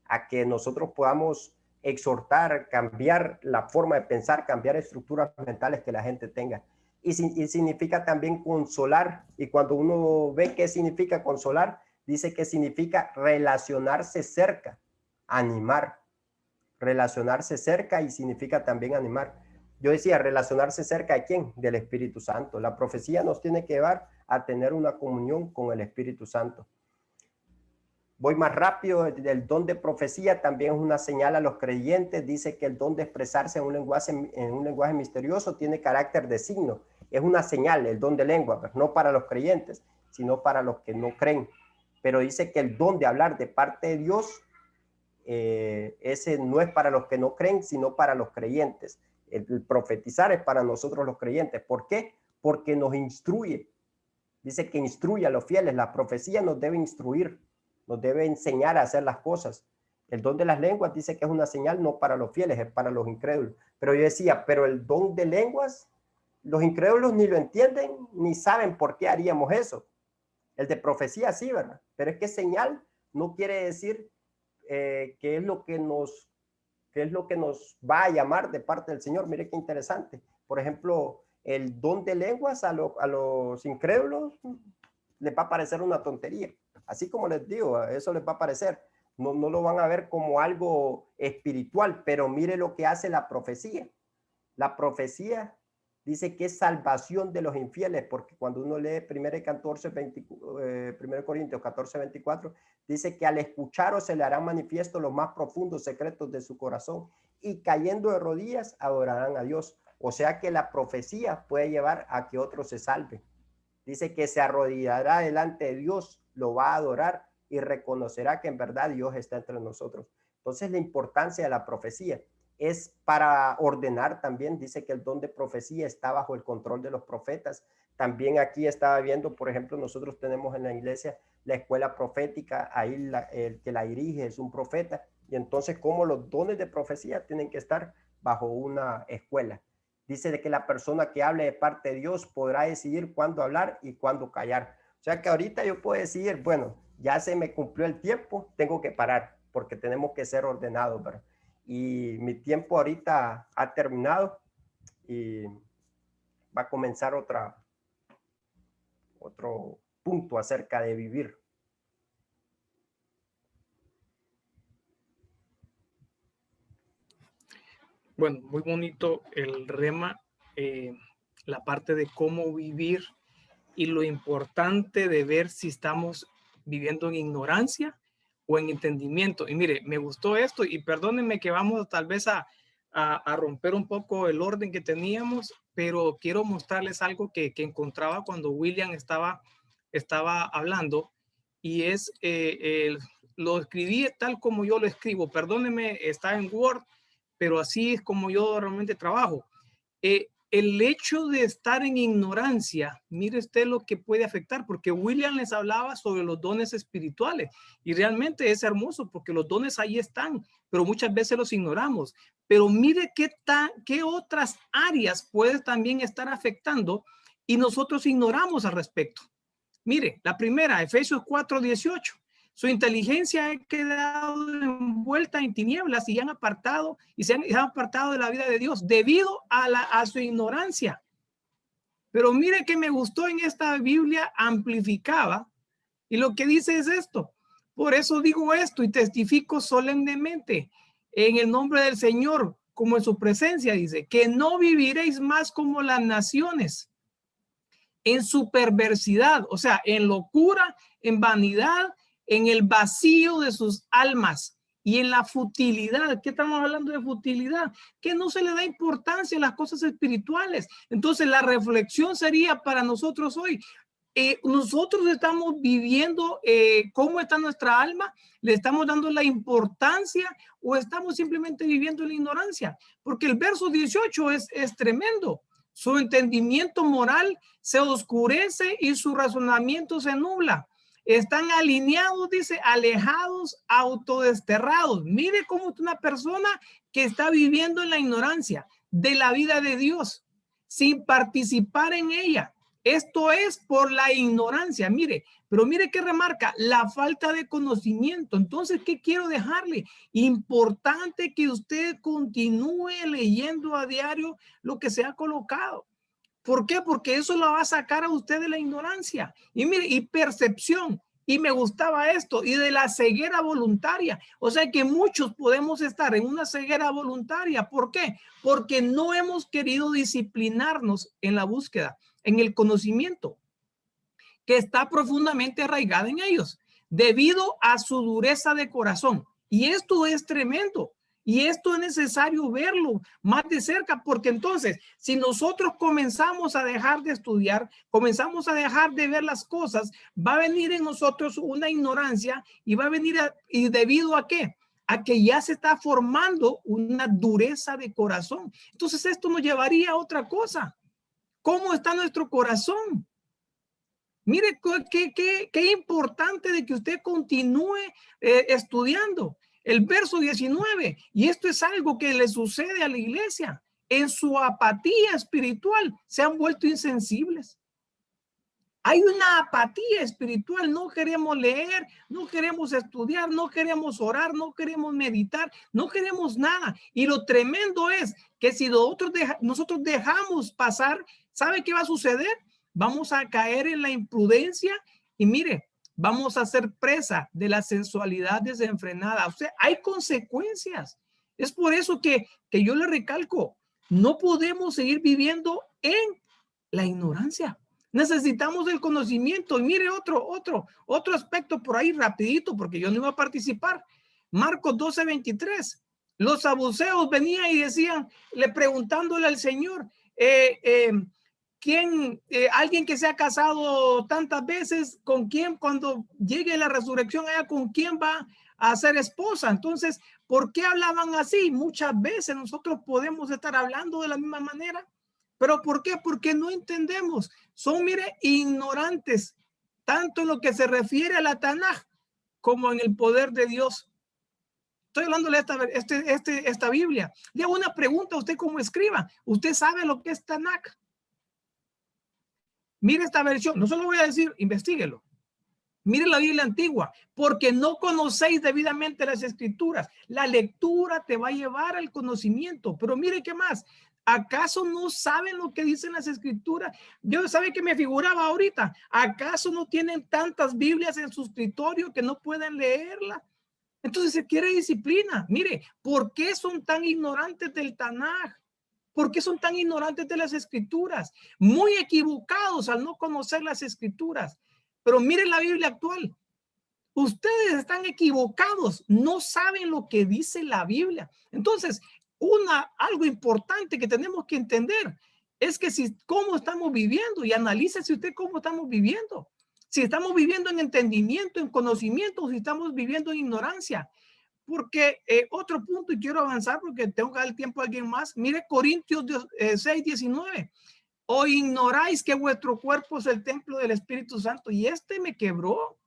a que nosotros podamos exhortar, cambiar la forma de pensar, cambiar estructuras mentales que la gente tenga. Y significa también consolar. Y cuando uno ve qué significa consolar, dice que significa relacionarse cerca, animar. Relacionarse cerca y significa también animar. Yo decía, relacionarse cerca ¿de quién? Del Espíritu Santo. La profecía nos tiene que llevar a tener una comunión con el Espíritu Santo. Voy más rápido. El don de profecía también es una señal a los creyentes. Dice que el don de expresarse en un lenguaje misterioso tiene carácter de signo. Es una señal, el don de lengua, pero no para los creyentes, sino para los que no creen. Pero dice que el don de hablar de parte de Dios, ese no es para los que no creen, sino para los creyentes. El profetizar es para nosotros los creyentes. ¿Por qué? Porque nos instruye. Dice que instruye a los fieles. La profecía nos debe instruir, nos debe enseñar a hacer las cosas. El don de las lenguas dice que es una señal no para los fieles, es para los incrédulos. Pero yo decía, pero el don de lenguas, los incrédulos ni lo entienden, ni saben por qué haríamos eso. El de profecía sí, ¿verdad? Pero es que señal no quiere decir qué es lo que nos va a llamar de parte del Señor. Mire qué interesante. Por ejemplo, el don de lenguas a los incrédulos les va a parecer una tontería. Así como les digo, eso les va a parecer. No lo van a ver como algo espiritual, pero mire lo que hace la profecía. La profecía dice que es salvación de los infieles, porque cuando uno lee 1 Corintios 14, 24, dice que al escucharos se le harán manifiesto los más profundos secretos de su corazón y cayendo de rodillas adorarán a Dios. O sea que la profecía puede llevar a que otro se salve. Dice que se arrodillará delante de Dios, lo va a adorar y reconocerá que en verdad Dios está entre nosotros. Entonces la importancia de la profecía es para ordenar también. Dice que el don de profecía está bajo el control de los profetas. También aquí estaba viendo, por ejemplo, nosotros tenemos en la iglesia la escuela profética, ahí el que la dirige es un profeta, y entonces como los dones de profecía tienen que estar bajo una escuela. Dice de que la persona que hable de parte de Dios podrá decidir cuándo hablar y cuándo callar. O sea que ahorita yo puedo decir, bueno, ya se me cumplió el tiempo, tengo que parar, porque tenemos que ser ordenados, ¿verdad? Y mi tiempo ahorita ha terminado y va a comenzar otro punto acerca de vivir. Bueno, muy bonito el rema, la parte de cómo vivir y lo importante de ver si estamos viviendo en ignorancia o en entendimiento. Y mire, me gustó esto y perdónenme que vamos tal vez a romper un poco el orden que teníamos, pero quiero mostrarles algo que encontraba cuando William estaba hablando, y es, lo escribí tal como yo lo escribo. Perdónenme, está en Word, pero así es como yo realmente trabajo. El hecho de estar en ignorancia, mire usted lo que puede afectar, porque William les hablaba sobre los dones espirituales y realmente es hermoso porque los dones ahí están, pero muchas veces los ignoramos. Pero mire qué otras áreas puede también estar afectando y nosotros ignoramos al respecto. Mire, la primera, Efesios 4:18. Su inteligencia ha quedado envuelta en tinieblas y se han apartado de la vida de Dios debido a su ignorancia. Pero mire que me gustó en esta Biblia amplificada, y lo que dice es esto: por eso digo esto y testifico solemnemente en el nombre del Señor, como en su presencia, dice, que no viviréis más como las naciones en su perversidad, o sea, en locura, en vanidad, en el vacío de sus almas y en la futilidad. ¿Qué estamos hablando de futilidad? Que no se le da importancia a las cosas espirituales. Entonces la reflexión sería para nosotros hoy: nosotros estamos viviendo cómo está nuestra alma, le estamos dando la importancia o estamos simplemente viviendo en la ignorancia, porque el verso 18 es tremendo. Su entendimiento moral se oscurece y su razonamiento se nubla. Están alineados, dice, alejados, autodesterrados. Mire cómo es una persona que está viviendo en la ignorancia de la vida de Dios, sin participar en ella. Esto es por la ignorancia, mire, pero mire que remarca la falta de conocimiento. Entonces, ¿qué quiero dejarle? Importante que usted continúe leyendo a diario lo que se ha colocado. ¿Por qué? Porque eso lo va a sacar a usted de la ignorancia. Y mire, y percepción. Y me gustaba esto, y de la ceguera voluntaria. O sea que muchos podemos estar en una ceguera voluntaria. ¿Por qué? Porque no hemos querido disciplinarnos en la búsqueda, en el conocimiento, que está profundamente arraigada en ellos, debido a su dureza de corazón. Y esto es tremendo. Y esto es necesario verlo más de cerca, porque entonces, si nosotros comenzamos a dejar de estudiar, comenzamos a dejar de ver las cosas, va a venir en nosotros una ignorancia y va a venir, ¿y debido a qué? A que ya se está formando una dureza de corazón. Entonces, esto nos llevaría a otra cosa. ¿Cómo está nuestro corazón? Mire qué importante de que usted continúe estudiando. El verso 19, y esto es algo que le sucede a la iglesia. En su apatía espiritual se han vuelto insensibles. Hay una apatía espiritual, no queremos leer, no queremos estudiar, no queremos orar, no queremos meditar, no queremos nada. Y lo tremendo es que si nosotros dejamos pasar, ¿sabe qué va a suceder? Vamos a caer en la imprudencia y mire, vamos a ser presa de la sensualidad desenfrenada. O sea, hay consecuencias. Es por eso que yo le recalco, no podemos seguir viviendo en la ignorancia. Necesitamos el conocimiento. Y mire otro aspecto por ahí rapidito, porque yo no iba a participar. Marcos 12:23. Los saduceos venían y decían, preguntándole al Señor, alguien que se ha casado tantas veces, ¿con quién cuando llegue la resurrección con quién va a ser esposa? Entonces, ¿por qué hablaban así? Muchas veces nosotros podemos estar hablando de la misma manera, pero ¿por qué? Porque no entendemos. Son, mire, ignorantes, tanto en lo que se refiere a la Tanaj como en el poder de Dios. Estoy hablando de esta Biblia. Le hago una pregunta a usted como escriba. ¿Usted sabe lo que es Tanaj? Mire esta versión. No solo voy a decir, investíguelo. Mire la Biblia antigua, porque no conocéis debidamente las escrituras. La lectura te va a llevar al conocimiento. Pero mire qué más. ¿Acaso no saben lo que dicen las escrituras? Yo sabe que me figuraba ahorita. ¿Acaso no tienen tantas Biblias en su escritorio que no pueden leerla? Entonces se quiere disciplina. Mire, ¿por qué son tan ignorantes del Tanaj? ¿Por qué son tan ignorantes de las escrituras? Muy equivocados al no conocer las escrituras. Pero miren la Biblia actual. Ustedes están equivocados, no saben lo que dice la Biblia. Entonces, algo importante que tenemos que entender es que cómo estamos viviendo, y analícese usted cómo estamos viviendo. Si estamos viviendo en entendimiento, en conocimiento, o si estamos viviendo en ignorancia. Porque otro punto, y quiero avanzar porque tengo que dar el tiempo a alguien más. Mire Corintios 6:19. ¿O ignoráis que vuestro cuerpo es el templo del Espíritu Santo? Y me quebró.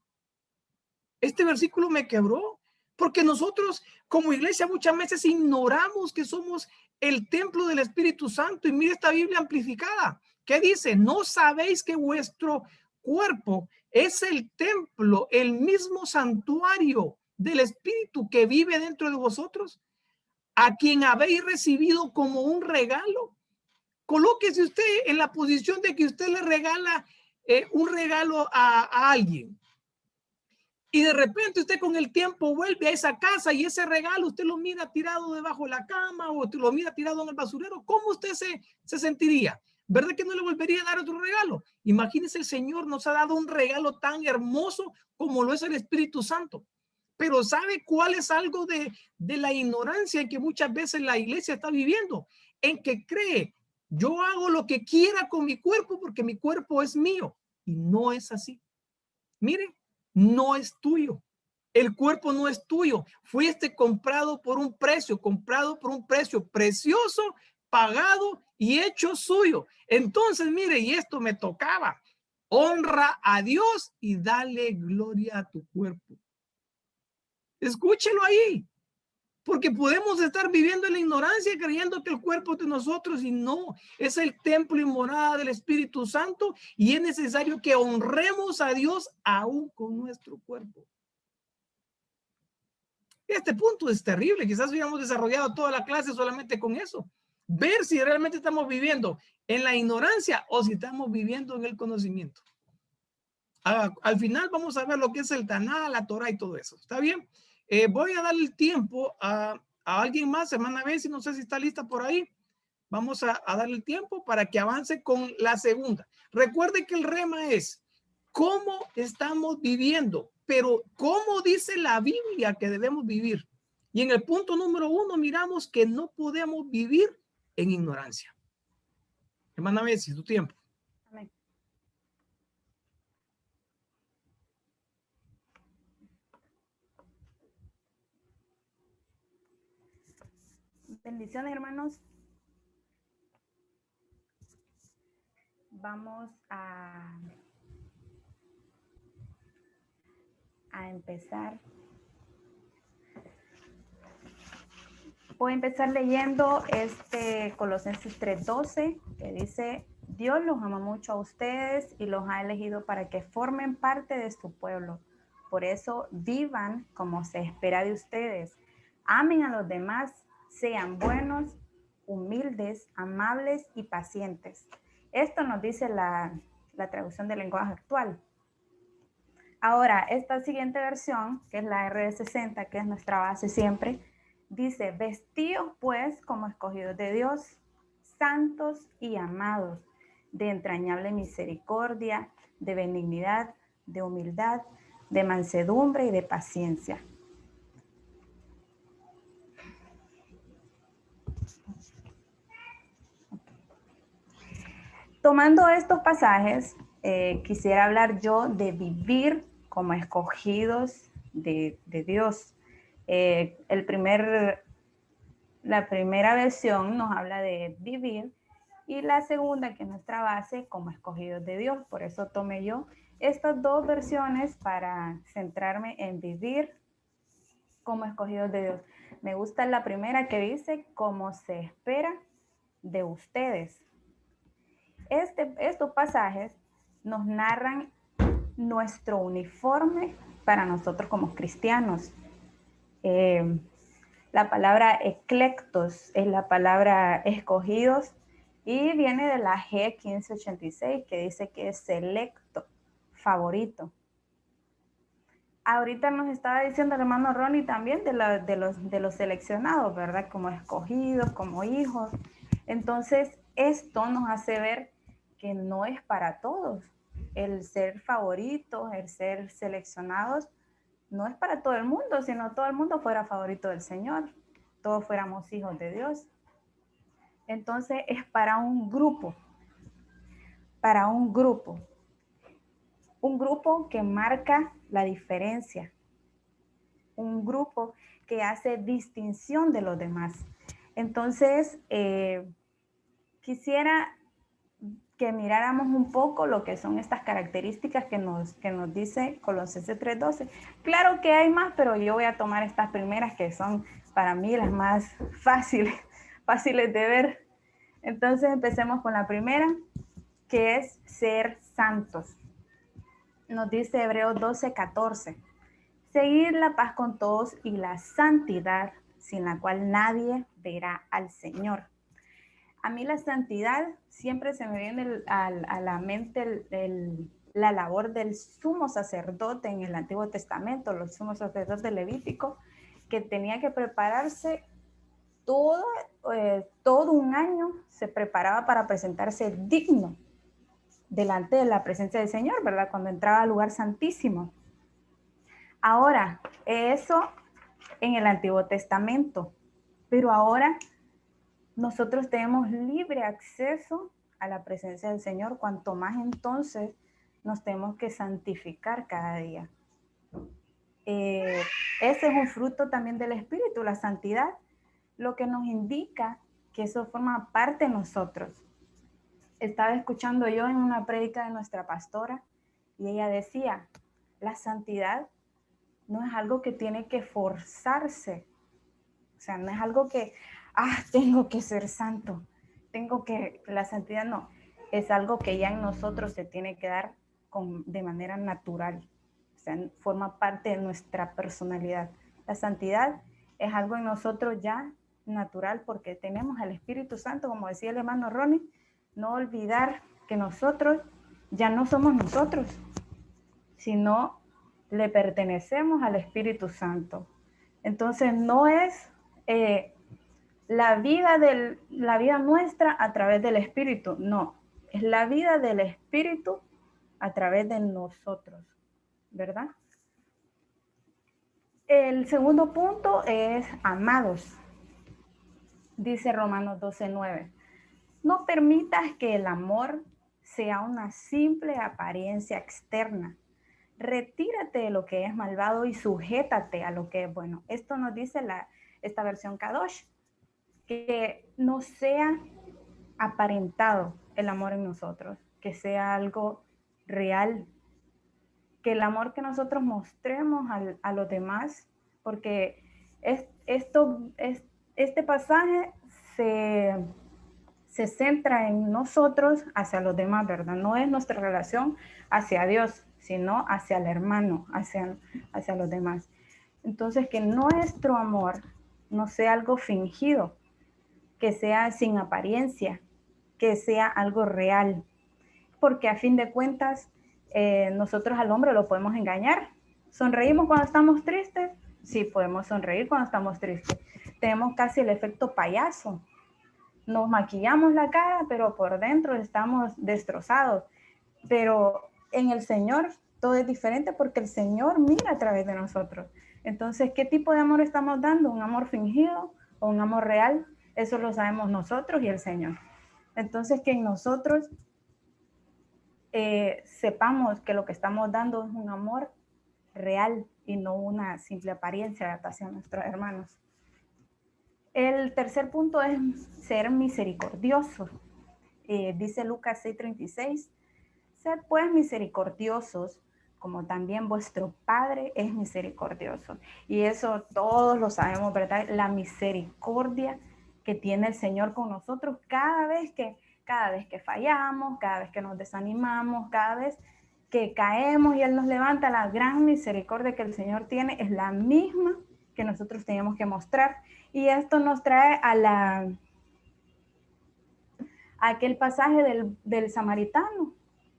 Este versículo me quebró. Porque nosotros como iglesia muchas veces ignoramos que somos el templo del Espíritu Santo. Y mire esta Biblia amplificada. ¿Qué dice? ¿No sabéis que vuestro cuerpo es el templo, el mismo santuario del Espíritu que vive dentro de vosotros, a quien habéis recibido como un regalo? Colóquese usted en la posición de que usted le regala un regalo a alguien, y de repente usted con el tiempo vuelve a esa casa y ese regalo usted lo mira tirado debajo de la cama o lo mira tirado en el basurero. ¿Cómo usted se sentiría? ¿Verdad que no le volvería a dar otro regalo? Imagínese, el Señor nos ha dado un regalo tan hermoso como lo es el Espíritu Santo. Pero ¿sabe cuál es algo de la ignorancia en que muchas veces la iglesia está viviendo? En que cree, yo hago lo que quiera con mi cuerpo porque mi cuerpo es mío. Y no es así. Mire, no es tuyo. El cuerpo no es tuyo. Fuiste comprado por un precio precioso, pagado y hecho suyo. Entonces, mire, y esto me tocaba. Honra a Dios y dale gloria a tu cuerpo. Escúchelo ahí. Porque podemos estar viviendo en la ignorancia creyendo que el cuerpo es de nosotros, y no, es el templo y morada del Espíritu Santo, y es necesario que honremos a Dios aún con nuestro cuerpo. Este punto es terrible. Quizás hubiéramos desarrollado toda la clase solamente con eso. Ver si realmente estamos viviendo en la ignorancia o si estamos viviendo en el conocimiento. Al final vamos a ver lo que es el Taná, la Torah y todo eso. ¿Está bien? Voy a darle el tiempo a alguien más, hermana Bessie, no sé si está lista por ahí. Vamos a darle el tiempo para que avance con la segunda. Recuerde que el rema es cómo estamos viviendo, pero cómo dice la Biblia que debemos vivir. Y en el punto número 1 miramos que no podemos vivir en ignorancia. Hermana Bessie, tu tiempo. Amén. Bendiciones, hermanos. Vamos a empezar. Voy a empezar leyendo Colosenses 3:12, que dice: Dios los ama mucho a ustedes y los ha elegido para que formen parte de su pueblo. Por eso vivan como se espera de ustedes. Amen a los demás, sean buenos, humildes, amables y pacientes. Esto nos dice la traducción del lenguaje actual. Ahora, esta siguiente versión, que es la RD60, que es nuestra base siempre, dice: vestíos pues como escogidos de Dios, santos y amados, de entrañable misericordia, de benignidad, de humildad, de mansedumbre y de paciencia. Tomando estos pasajes, quisiera hablar yo de vivir como escogidos de Dios. La primera versión nos habla de vivir y la segunda, que es nuestra base, como escogidos de Dios. Por eso tomé yo estas dos versiones para centrarme en vivir como escogidos de Dios. Me gusta la primera que dice, como se espera de ustedes. Estos pasajes nos narran nuestro uniforme para nosotros como cristianos. La palabra eclectos es la palabra escogidos y viene de la G1586 que dice que es selecto, favorito. Ahorita nos estaba diciendo el hermano Ronnie también de los seleccionados, ¿verdad? Como escogidos, como hijos. Entonces, esto nos hace ver que no es para todos. El ser favoritos, el ser seleccionados, no es para todo el mundo, sino todo el mundo fuera favorito del Señor. Todos fuéramos hijos de Dios. Entonces, es para un grupo. Para un grupo. Un grupo que marca la diferencia. Un grupo que hace distinción de los demás. Entonces, quisiera que miráramos un poco lo que son estas características que nos dice Colosenses 3:12. Claro que hay más, pero yo voy a tomar estas primeras que son para mí las más fáciles de ver. Entonces empecemos con la primera, que es ser santos. Nos dice Hebreos 12:14. Seguir la paz con todos y la santidad, sin la cual nadie verá al Señor. A mí la santidad siempre se me viene a la mente la labor del sumo sacerdote en el Antiguo Testamento, los sumos sacerdotes levíticos, que tenía que prepararse todo un año, se preparaba para presentarse digno delante de la presencia del Señor, ¿verdad? Cuando entraba al lugar santísimo. Ahora, eso en el Antiguo Testamento, pero ahora nosotros tenemos libre acceso a la presencia del Señor, cuanto más entonces nos tenemos que santificar cada día. Ese es un fruto también del Espíritu, la santidad, lo que nos indica que eso forma parte de nosotros. Estaba escuchando yo en una prédica de nuestra pastora y ella decía, la santidad no es algo que tiene que forzarse, o sea, no es algo que, tengo que ser santo, la santidad no, es algo que ya en nosotros se tiene que dar de manera natural, o sea, forma parte de nuestra personalidad. La santidad es algo en nosotros ya natural porque tenemos al Espíritu Santo, como decía el hermano Ronnie, no olvidar que nosotros ya no somos nosotros, sino le pertenecemos al Espíritu Santo. Entonces no es la vida nuestra a través del Espíritu, no, es la vida del Espíritu a través de nosotros, ¿verdad? El segundo punto es amados. Dice Romanos 12:9. No permitas que el amor sea una simple apariencia externa. Retírate de lo que es malvado y sujétate a lo que es bueno. Esto nos dice esta versión Kadosh, que no sea aparentado el amor en nosotros, que sea algo real, que el amor que nosotros mostremos a los demás, porque este pasaje se centra en nosotros hacia los demás, ¿verdad? No es nuestra relación hacia Dios, sino hacia el hermano, hacia los demás. Entonces, que nuestro amor no sea algo fingido, que sea sin apariencia, que sea algo real, porque a fin de cuentas, nosotros al hombre lo podemos engañar. ¿Sonreímos cuando estamos tristes? Sí, podemos sonreír cuando estamos tristes. Tenemos casi el efecto payaso. nos maquillamos la cara, pero por dentro estamos destrozados. Pero en el Señor todo es diferente porque el Señor mira a través de nosotros. Entonces, ¿qué tipo de amor estamos dando? ¿Un amor fingido o un amor real? Eso lo sabemos nosotros y el Señor. Entonces, que en nosotros sepamos que lo que estamos dando es un amor real y no una simple apariencia hacia nuestros hermanos. El tercer punto es ser misericordioso. Dice Lucas 6:36, sed pues misericordiosos, como también vuestro Padre es misericordioso. Y eso todos lo sabemos, ¿verdad? La misericordia que tiene el Señor con nosotros cada vez que fallamos, cada vez que nos desanimamos, cada vez que caemos y Él nos levanta, la gran misericordia que el Señor tiene es la misma que nosotros tenemos que mostrar. Y esto nos trae a aquel pasaje del samaritano,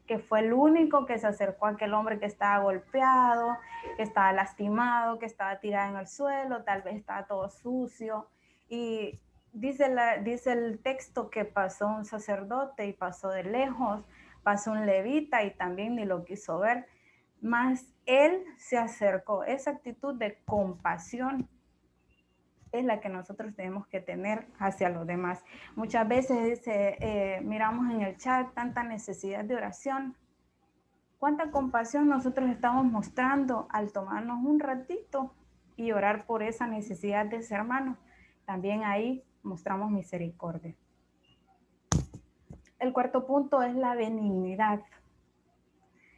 que fue el único que se acercó a aquel hombre que estaba golpeado, que estaba lastimado, que estaba tirado en el suelo, tal vez estaba todo sucio. Y dice el texto que pasó un sacerdote y pasó de lejos, pasó un levita y también ni lo quiso ver, mas él se acercó. Esa actitud de compasión es la que nosotros tenemos que tener hacia los demás. Muchas veces miramos en el chat tanta necesidad de oración. ¿Cuánta compasión nosotros estamos mostrando al tomarnos un ratito y orar por esa necesidad de ese hermano? También ahí mostramos misericordia. El cuarto punto es la benignidad.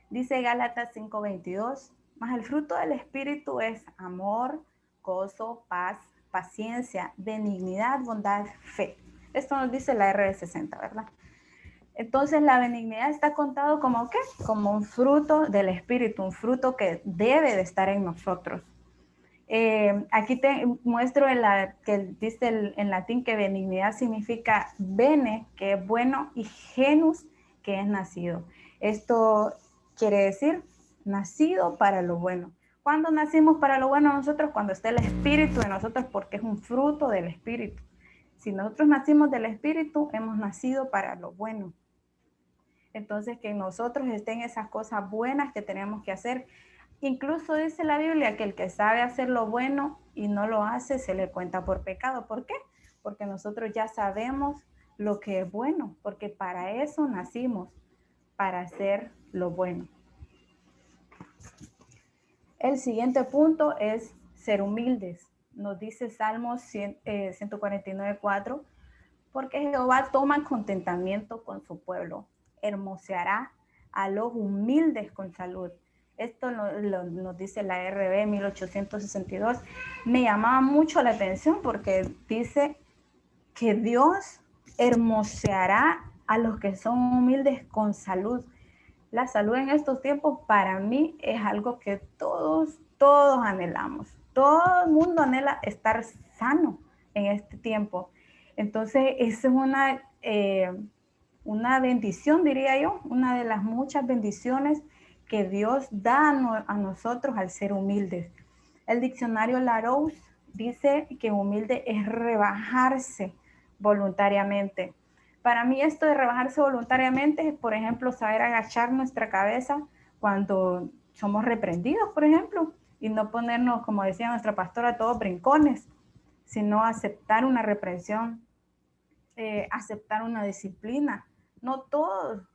Dice Gálatas 5:22, mas el fruto del Espíritu es amor, gozo, paz, paciencia, benignidad, bondad, fe. Esto nos dice la RD60, ¿verdad? Entonces la benignidad está contado como ¿qué? Como un fruto del Espíritu, un fruto que debe de estar en nosotros. Aquí te muestro que dice en latín que benignidad significa bene, que es bueno, y genus, que es nacido. Esto quiere decir nacido para lo bueno. ¿Cuándo nacimos para lo bueno nosotros? Cuando está el Espíritu de nosotros, porque es un fruto del Espíritu. Si nosotros nacimos del Espíritu, hemos nacido para lo bueno. Entonces, que en nosotros estén esas cosas buenas que tenemos que hacer. Incluso dice la Biblia que el que sabe hacer lo bueno y no lo hace, se le cuenta por pecado. ¿Por qué? Porque nosotros ya sabemos lo que es bueno, porque para eso nacimos, para hacer lo bueno. El siguiente punto es ser humildes. Nos dice Salmos 149:4, porque Jehová toma contentamiento con su pueblo, hermoseará a los humildes con salud. Esto nos dice la RB 1862. Me llamaba mucho la atención porque dice que Dios hermoseará a los que son humildes con salud. La salud en estos tiempos para mí es algo que todos anhelamos. Todo el mundo anhela estar sano en este tiempo. Entonces, esa es una bendición, diría yo, una de las muchas bendiciones que Dios da a nosotros al ser humildes. El diccionario Larousse dice que humilde es rebajarse voluntariamente. Para mí esto de rebajarse voluntariamente es, por ejemplo, saber agachar nuestra cabeza cuando somos reprendidos, por ejemplo, y no ponernos, como decía nuestra pastora, todos brincones, sino aceptar una reprensión, aceptar una disciplina. No todos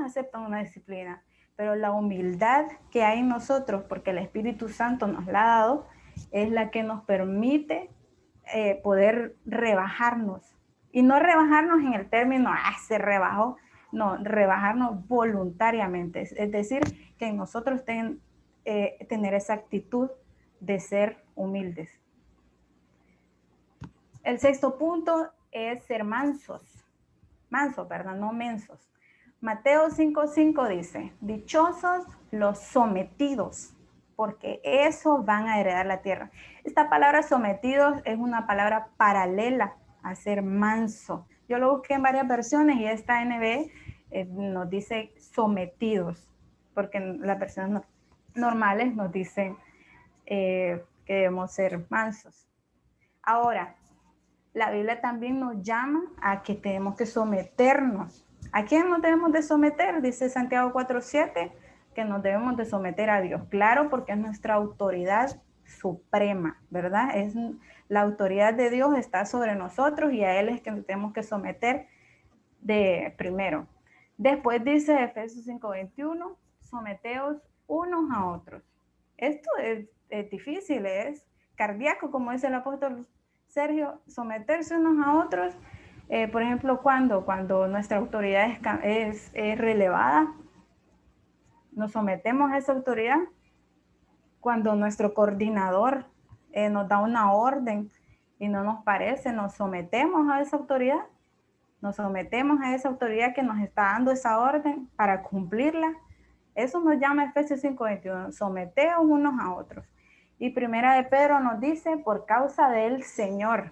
aceptan una disciplina, pero la humildad que hay en nosotros, porque el Espíritu Santo nos la ha dado, es la que nos permite poder rebajarnos. Y no rebajarnos en el término, se rebajó, no, rebajarnos voluntariamente. Es decir, que en nosotros tener esa actitud de ser humildes. El sexto punto es ser mansos, perdón, no mensos. Mateo 5:5 dice, dichosos los sometidos, porque esos van a heredar la tierra. Esta palabra sometidos es una palabra paralela a ser manso. Yo lo busqué en varias versiones y esta NB nos dice sometidos, porque las personas normales nos dicen que debemos ser mansos. Ahora, la Biblia también nos llama a que tenemos que someternos. ¿A quién nos debemos de someter? Dice Santiago 4:7, que nos debemos de someter a Dios. Claro, porque es nuestra autoridad suprema, ¿verdad? La autoridad de Dios está sobre nosotros y a Él es que nos tenemos que someter de primero. Después dice Efesios 5:21, someteos unos a otros. Esto es difícil, es cardíaco, como dice el apóstol Sergio, someterse unos a otros. Por ejemplo, cuando nuestra autoridad es relevada, nos sometemos a esa autoridad. Cuando nuestro coordinador nos da una orden y no nos parece, nos sometemos a esa autoridad. Nos sometemos a esa autoridad que nos está dando esa orden para cumplirla. Eso nos llama Efesios 5:21, someteos unos a otros. Y Primera de Pedro nos dice, por causa del Señor.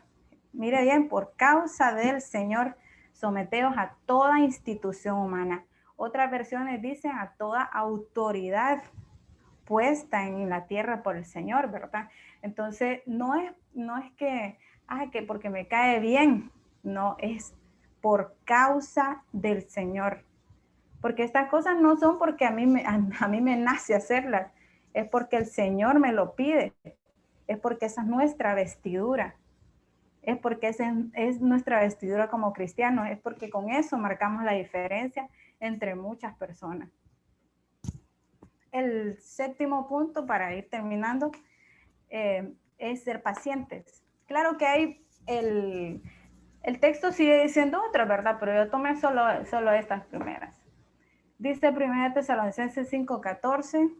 Mire bien, por causa del Señor, someteos a toda institución humana. Otras versiones dicen a toda autoridad puesta en la tierra por el Señor, ¿verdad? Entonces, no es que porque me cae bien, no, es por causa del Señor. Porque estas cosas no son porque a mí me nace hacerlas, es porque el Señor me lo pide, es porque esa es nuestra vestidura, es porque esa es nuestra vestidura como cristianos, es porque con eso marcamos la diferencia entre muchas personas. El séptimo punto, para ir terminando, es ser pacientes. Claro que hay el texto sigue diciendo otra, ¿verdad? Pero yo tomé solo estas primeras. Dice 1 Tesalonicenses 5:14,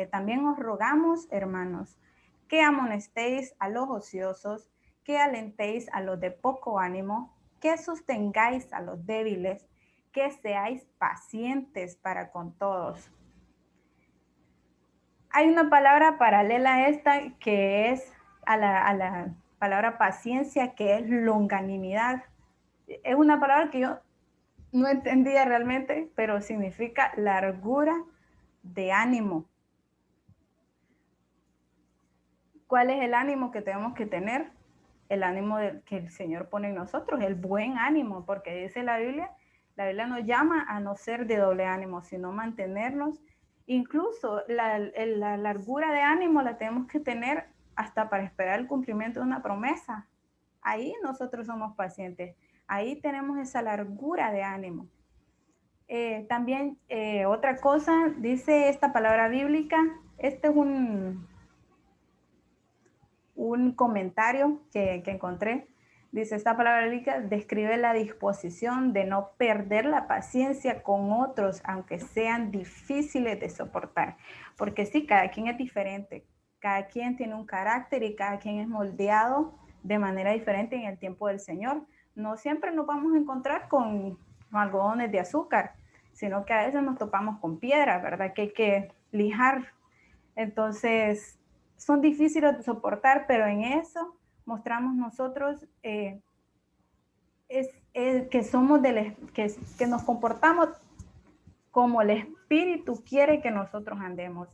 también os rogamos, hermanos, que amonestéis a los ociosos, que alentéis a los de poco ánimo, que sostengáis a los débiles, que seáis pacientes para con todos. Hay una palabra paralela a esta que es a la palabra paciencia, que es longanimidad. Es una palabra que yo no entendía realmente, pero significa largura de ánimo. ¿Cuál es el ánimo que tenemos que tener? El ánimo que el Señor pone en nosotros, el buen ánimo, porque dice la Biblia nos llama a no ser de doble ánimo, sino mantenernos. Incluso la largura de ánimo la tenemos que tener hasta para esperar el cumplimiento de una promesa. Ahí nosotros somos pacientes. Ahí tenemos esa largura de ánimo. También otra cosa, dice esta palabra bíblica, este es un comentario que encontré. Dice, esta palabra bíblica describe la disposición de no perder la paciencia con otros, aunque sean difíciles de soportar. Porque sí, cada quien es diferente, cada quien tiene un carácter y cada quien es moldeado de manera diferente en el tiempo del Señor. No siempre nos vamos a encontrar con algodones de azúcar, sino que a veces nos topamos con piedra, ¿verdad? Que hay que lijar. Entonces, son difíciles de soportar, pero en eso mostramos nosotros que somos que nos comportamos como el Espíritu quiere que nosotros andemos,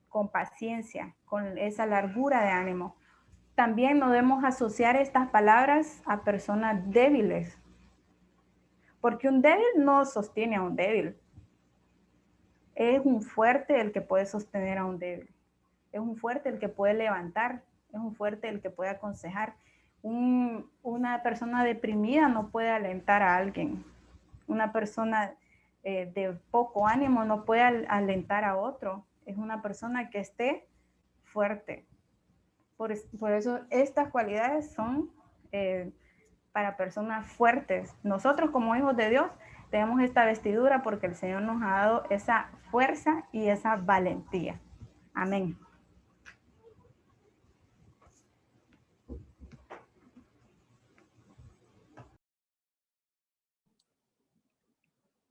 con paciencia, con esa largura de ánimo. También no debemos asociar estas palabras a personas débiles, porque un débil no sostiene a un débil. Es un fuerte el que puede sostener a un débil. Es un fuerte el que puede levantar, es un fuerte el que puede aconsejar. Una persona deprimida no puede alentar a alguien. Una persona de poco ánimo no puede alentar a otro. Es una persona que esté fuerte. Por eso estas cualidades son para personas fuertes. Nosotros como hijos de Dios tenemos esta vestidura porque el Señor nos ha dado esa fuerza y esa valentía. Amén.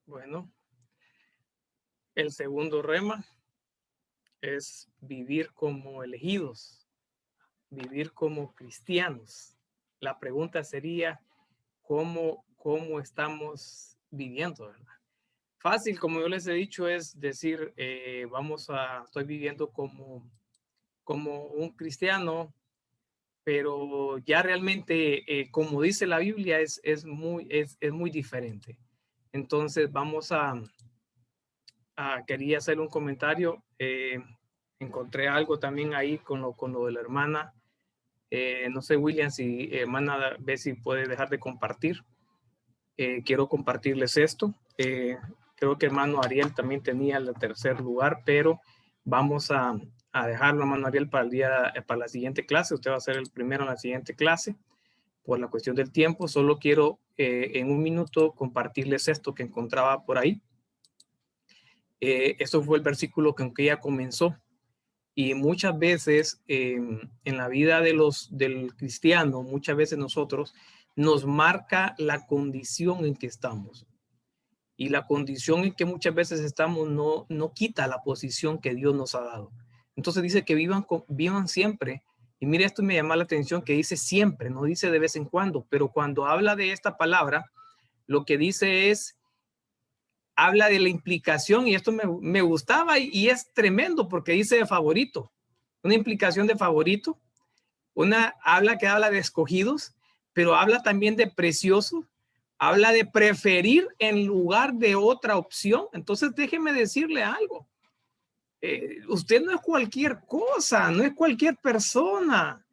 Bueno, el segundo rema es vivir como elegidos, vivir como cristianos. La pregunta sería, ¿cómo estamos viviendo, verdad? Fácil, como yo les he dicho, es decir, estoy viviendo como un cristiano pero ya realmente, como dice la Biblia, es muy diferente. Entonces vamos quería hacer un comentario. Encontré algo también ahí con lo de la hermana. No sé, William, si hermana, ve si puede dejar de compartir. Quiero compartirles esto. Creo que hermano Ariel también tenía el tercer lugar, pero vamos a dejarlo, hermano Ariel, para la siguiente clase. Usted va a ser el primero en la siguiente clase por la cuestión del tiempo. Solo quiero en un minuto compartirles esto que encontraba por ahí. Esto fue el versículo con que ella comenzó. Y muchas veces en la vida del cristiano, muchas veces nosotros nos marca la condición en que estamos. Y la condición en que muchas veces estamos no quita la posición que Dios nos ha dado. Entonces dice que vivan siempre. Y mire, esto me llama la atención que dice siempre, no dice de vez en cuando, pero cuando habla de esta palabra, lo que dice es, habla de la implicación, y esto me gustaba y es tremendo porque dice de favorito, una implicación de favorito, habla de escogidos, pero habla también de precioso, habla de preferir en lugar de otra opción. Entonces déjeme decirle algo, usted no es cualquier cosa, no es cualquier persona.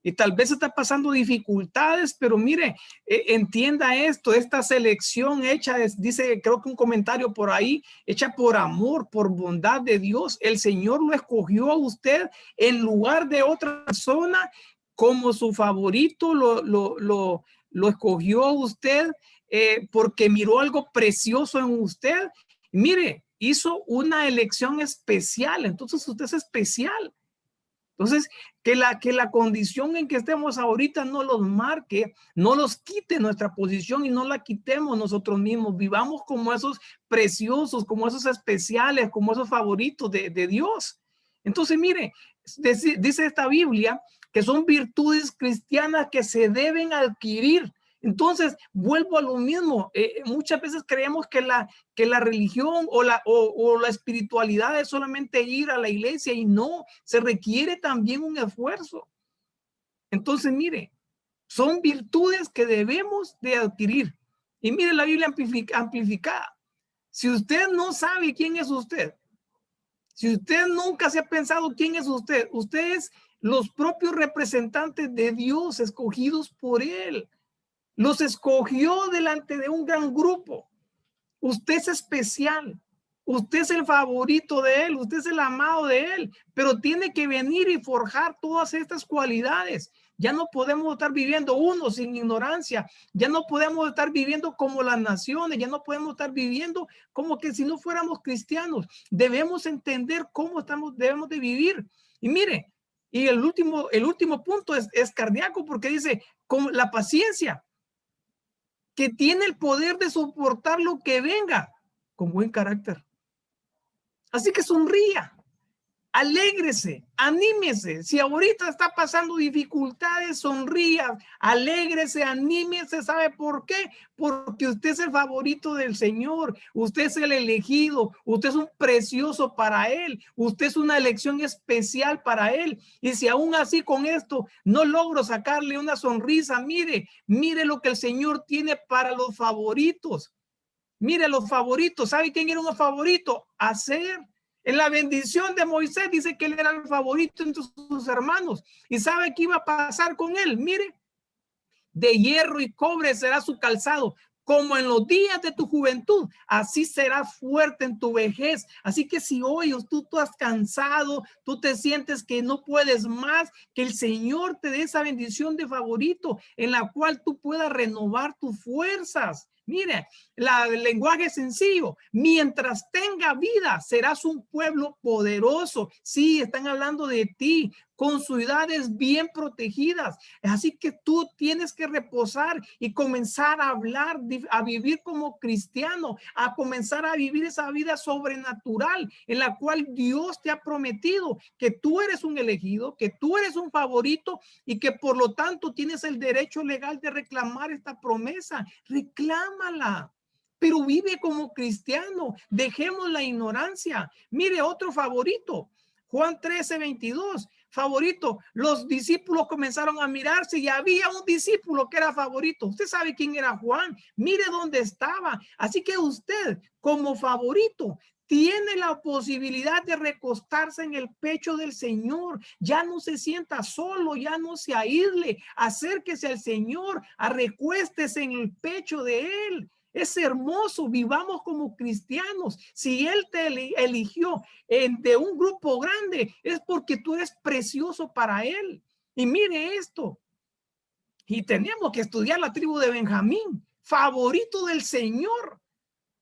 Y tal vez está pasando dificultades, pero mire, entienda esto, esta selección hecha, dice, creo que un comentario por ahí, hecha por amor, por bondad de Dios. El Señor lo escogió a usted en lugar de otra persona como su favorito, lo escogió a usted porque miró algo precioso en usted. Mire, hizo una elección especial, entonces usted es especial. Entonces, que la condición en que estemos ahorita no los marque, no los quite nuestra posición y no la quitemos nosotros mismos. Vivamos como esos preciosos, como esos especiales, como esos favoritos de Dios. Entonces, mire, dice esta Biblia que son virtudes cristianas que se deben adquirir. Entonces, vuelvo a lo mismo. Muchas veces creemos que la religión o la espiritualidad es solamente ir a la iglesia, y no, se requiere también un esfuerzo. Entonces, mire, son virtudes que debemos de adquirir. Y mire la Biblia amplificada. Si usted no sabe quién es usted, si usted nunca se ha pensado quién es usted, usted es los propios representantes de Dios escogidos por Él. Los escogió delante de un gran grupo. Usted es especial. Usted es el favorito de Él. Usted es el amado de Él. Pero tiene que venir y forjar todas estas cualidades. Ya no podemos estar viviendo uno sin ignorancia. Ya no podemos estar viviendo como las naciones. Ya no podemos estar viviendo como que si no fuéramos cristianos. Debemos entender cómo debemos de vivir. Y mire, y el último punto es cardíaco, porque dice, con la paciencia, que tiene el poder de soportar lo que venga con buen carácter. Así que sonría, alégrese, anímese. Si ahorita está pasando dificultades, sonría, alégrese, anímese. ¿Sabe por qué? Porque usted es el favorito del Señor. Usted es el elegido. Usted es un precioso para Él. Usted es una elección especial para Él. Y si aún así con esto no logro sacarle una sonrisa, mire lo que el Señor tiene para los favoritos. Mire los favoritos. ¿Sabe quién era un favorito? Hacer. En la bendición de Moisés dice que él era el favorito entre sus hermanos. ¿Y sabe qué iba a pasar con él? Mire, de hierro y cobre será su calzado, como en los días de tu juventud, así serás fuerte en tu vejez. Así que si hoy tú estás cansado, tú te sientes que no puedes más, que el Señor te dé esa bendición de favorito en la cual tú puedas renovar tus fuerzas. Mire, el lenguaje sencillo. Mientras tenga vida, serás un pueblo poderoso. Sí, están hablando de ti, con ciudades bien protegidas. Así que tú tienes que reposar y comenzar a hablar, a vivir como cristiano, a comenzar a vivir esa vida sobrenatural en la cual Dios te ha prometido que tú eres un elegido, que tú eres un favorito y que por lo tanto tienes el derecho legal de reclamar esta promesa. Reclámala, pero vive como cristiano. Dejemos la ignorancia. Mire otro favorito. Juan 13:22, favorito. Los discípulos comenzaron a mirarse y había un discípulo que era favorito. Usted sabe quién era Juan. Mire dónde estaba. Así que usted, como favorito, tiene la posibilidad de recostarse en el pecho del Señor. Ya no se sienta solo, ya no se aísle. Acérquese al Señor, recuéstese en el pecho de Él. Es hermoso, vivamos como cristianos. Si Él te eligió de un grupo grande, es porque tú eres precioso para Él. Y mire esto. Y tenemos que estudiar la tribu de Benjamín, favorito del Señor.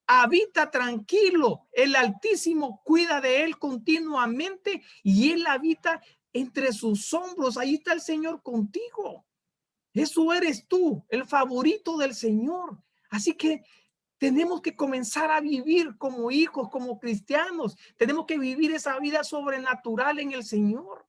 Habita tranquilo, el Altísimo cuida de él continuamente y él habita entre sus hombros. Ahí está el Señor contigo. Eso eres tú, el favorito del Señor. Así que tenemos que comenzar a vivir como hijos, como cristianos. Tenemos que vivir esa vida sobrenatural en el Señor.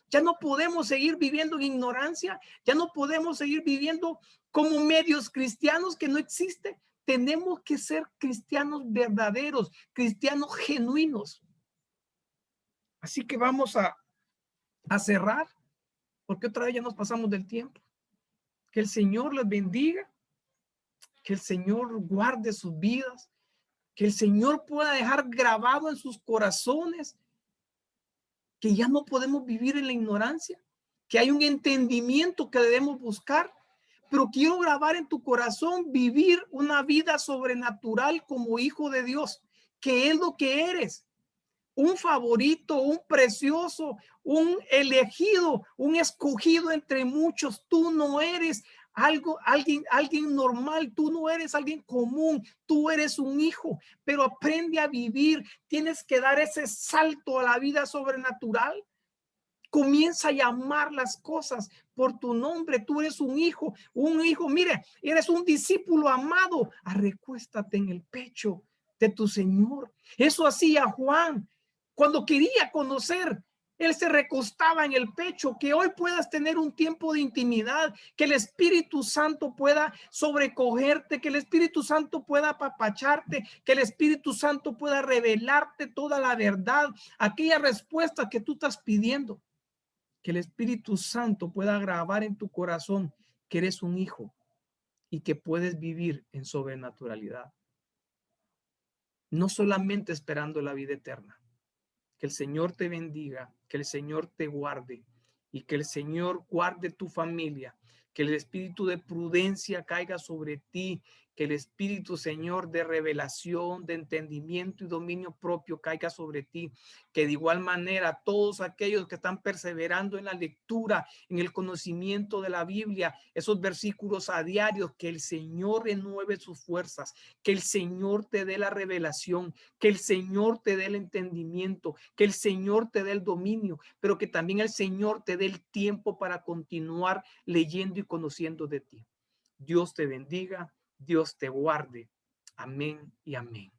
Ya no podemos seguir viviendo en ignorancia. Ya no podemos seguir viviendo como medios cristianos que no existen. Tenemos que ser cristianos verdaderos, cristianos genuinos. Así que vamos a cerrar, porque otra vez ya nos pasamos del tiempo. Que el Señor les bendiga, que el Señor guarde sus vidas, que el Señor pueda dejar grabado en sus corazones que ya no podemos vivir en la ignorancia, que hay un entendimiento que debemos buscar. Pero quiero grabar en tu corazón vivir una vida sobrenatural como hijo de Dios, que es lo que eres. Un favorito, un precioso, un elegido, un escogido entre muchos. Tú no eres alguien normal, tú no eres alguien común, tú eres un hijo, pero aprende a vivir. Tienes que dar ese salto a la vida sobrenatural. Comienza a llamar las cosas por tu nombre. Tú eres un hijo, mire, eres un discípulo amado. Recuéstate en el pecho de tu Señor. Eso hacía Juan cuando quería conocer. Él se recostaba en el pecho. Que hoy puedas tener un tiempo de intimidad, que el Espíritu Santo pueda sobrecogerte, que el Espíritu Santo pueda apapacharte, que el Espíritu Santo pueda revelarte toda la verdad, aquella respuesta que tú estás pidiendo. Que el Espíritu Santo pueda grabar en tu corazón que eres un hijo y que puedes vivir en sobrenaturalidad. No solamente esperando la vida eterna. Que el Señor te bendiga, que el Señor te guarde y que el Señor guarde tu familia. Que el espíritu de prudencia caiga sobre ti, que el espíritu, Señor, de revelación, de entendimiento y dominio propio caiga sobre ti. Que de igual manera todos aquellos que están perseverando en la lectura, en el conocimiento de la Biblia, esos versículos a diario, que el Señor renueve sus fuerzas, que el Señor te dé la revelación, que el Señor te dé el entendimiento, que el Señor te dé el dominio, pero que también el Señor te dé el tiempo para continuar leyendo y conociendo de ti. Dios te bendiga, Dios te guarde. Amén y amén.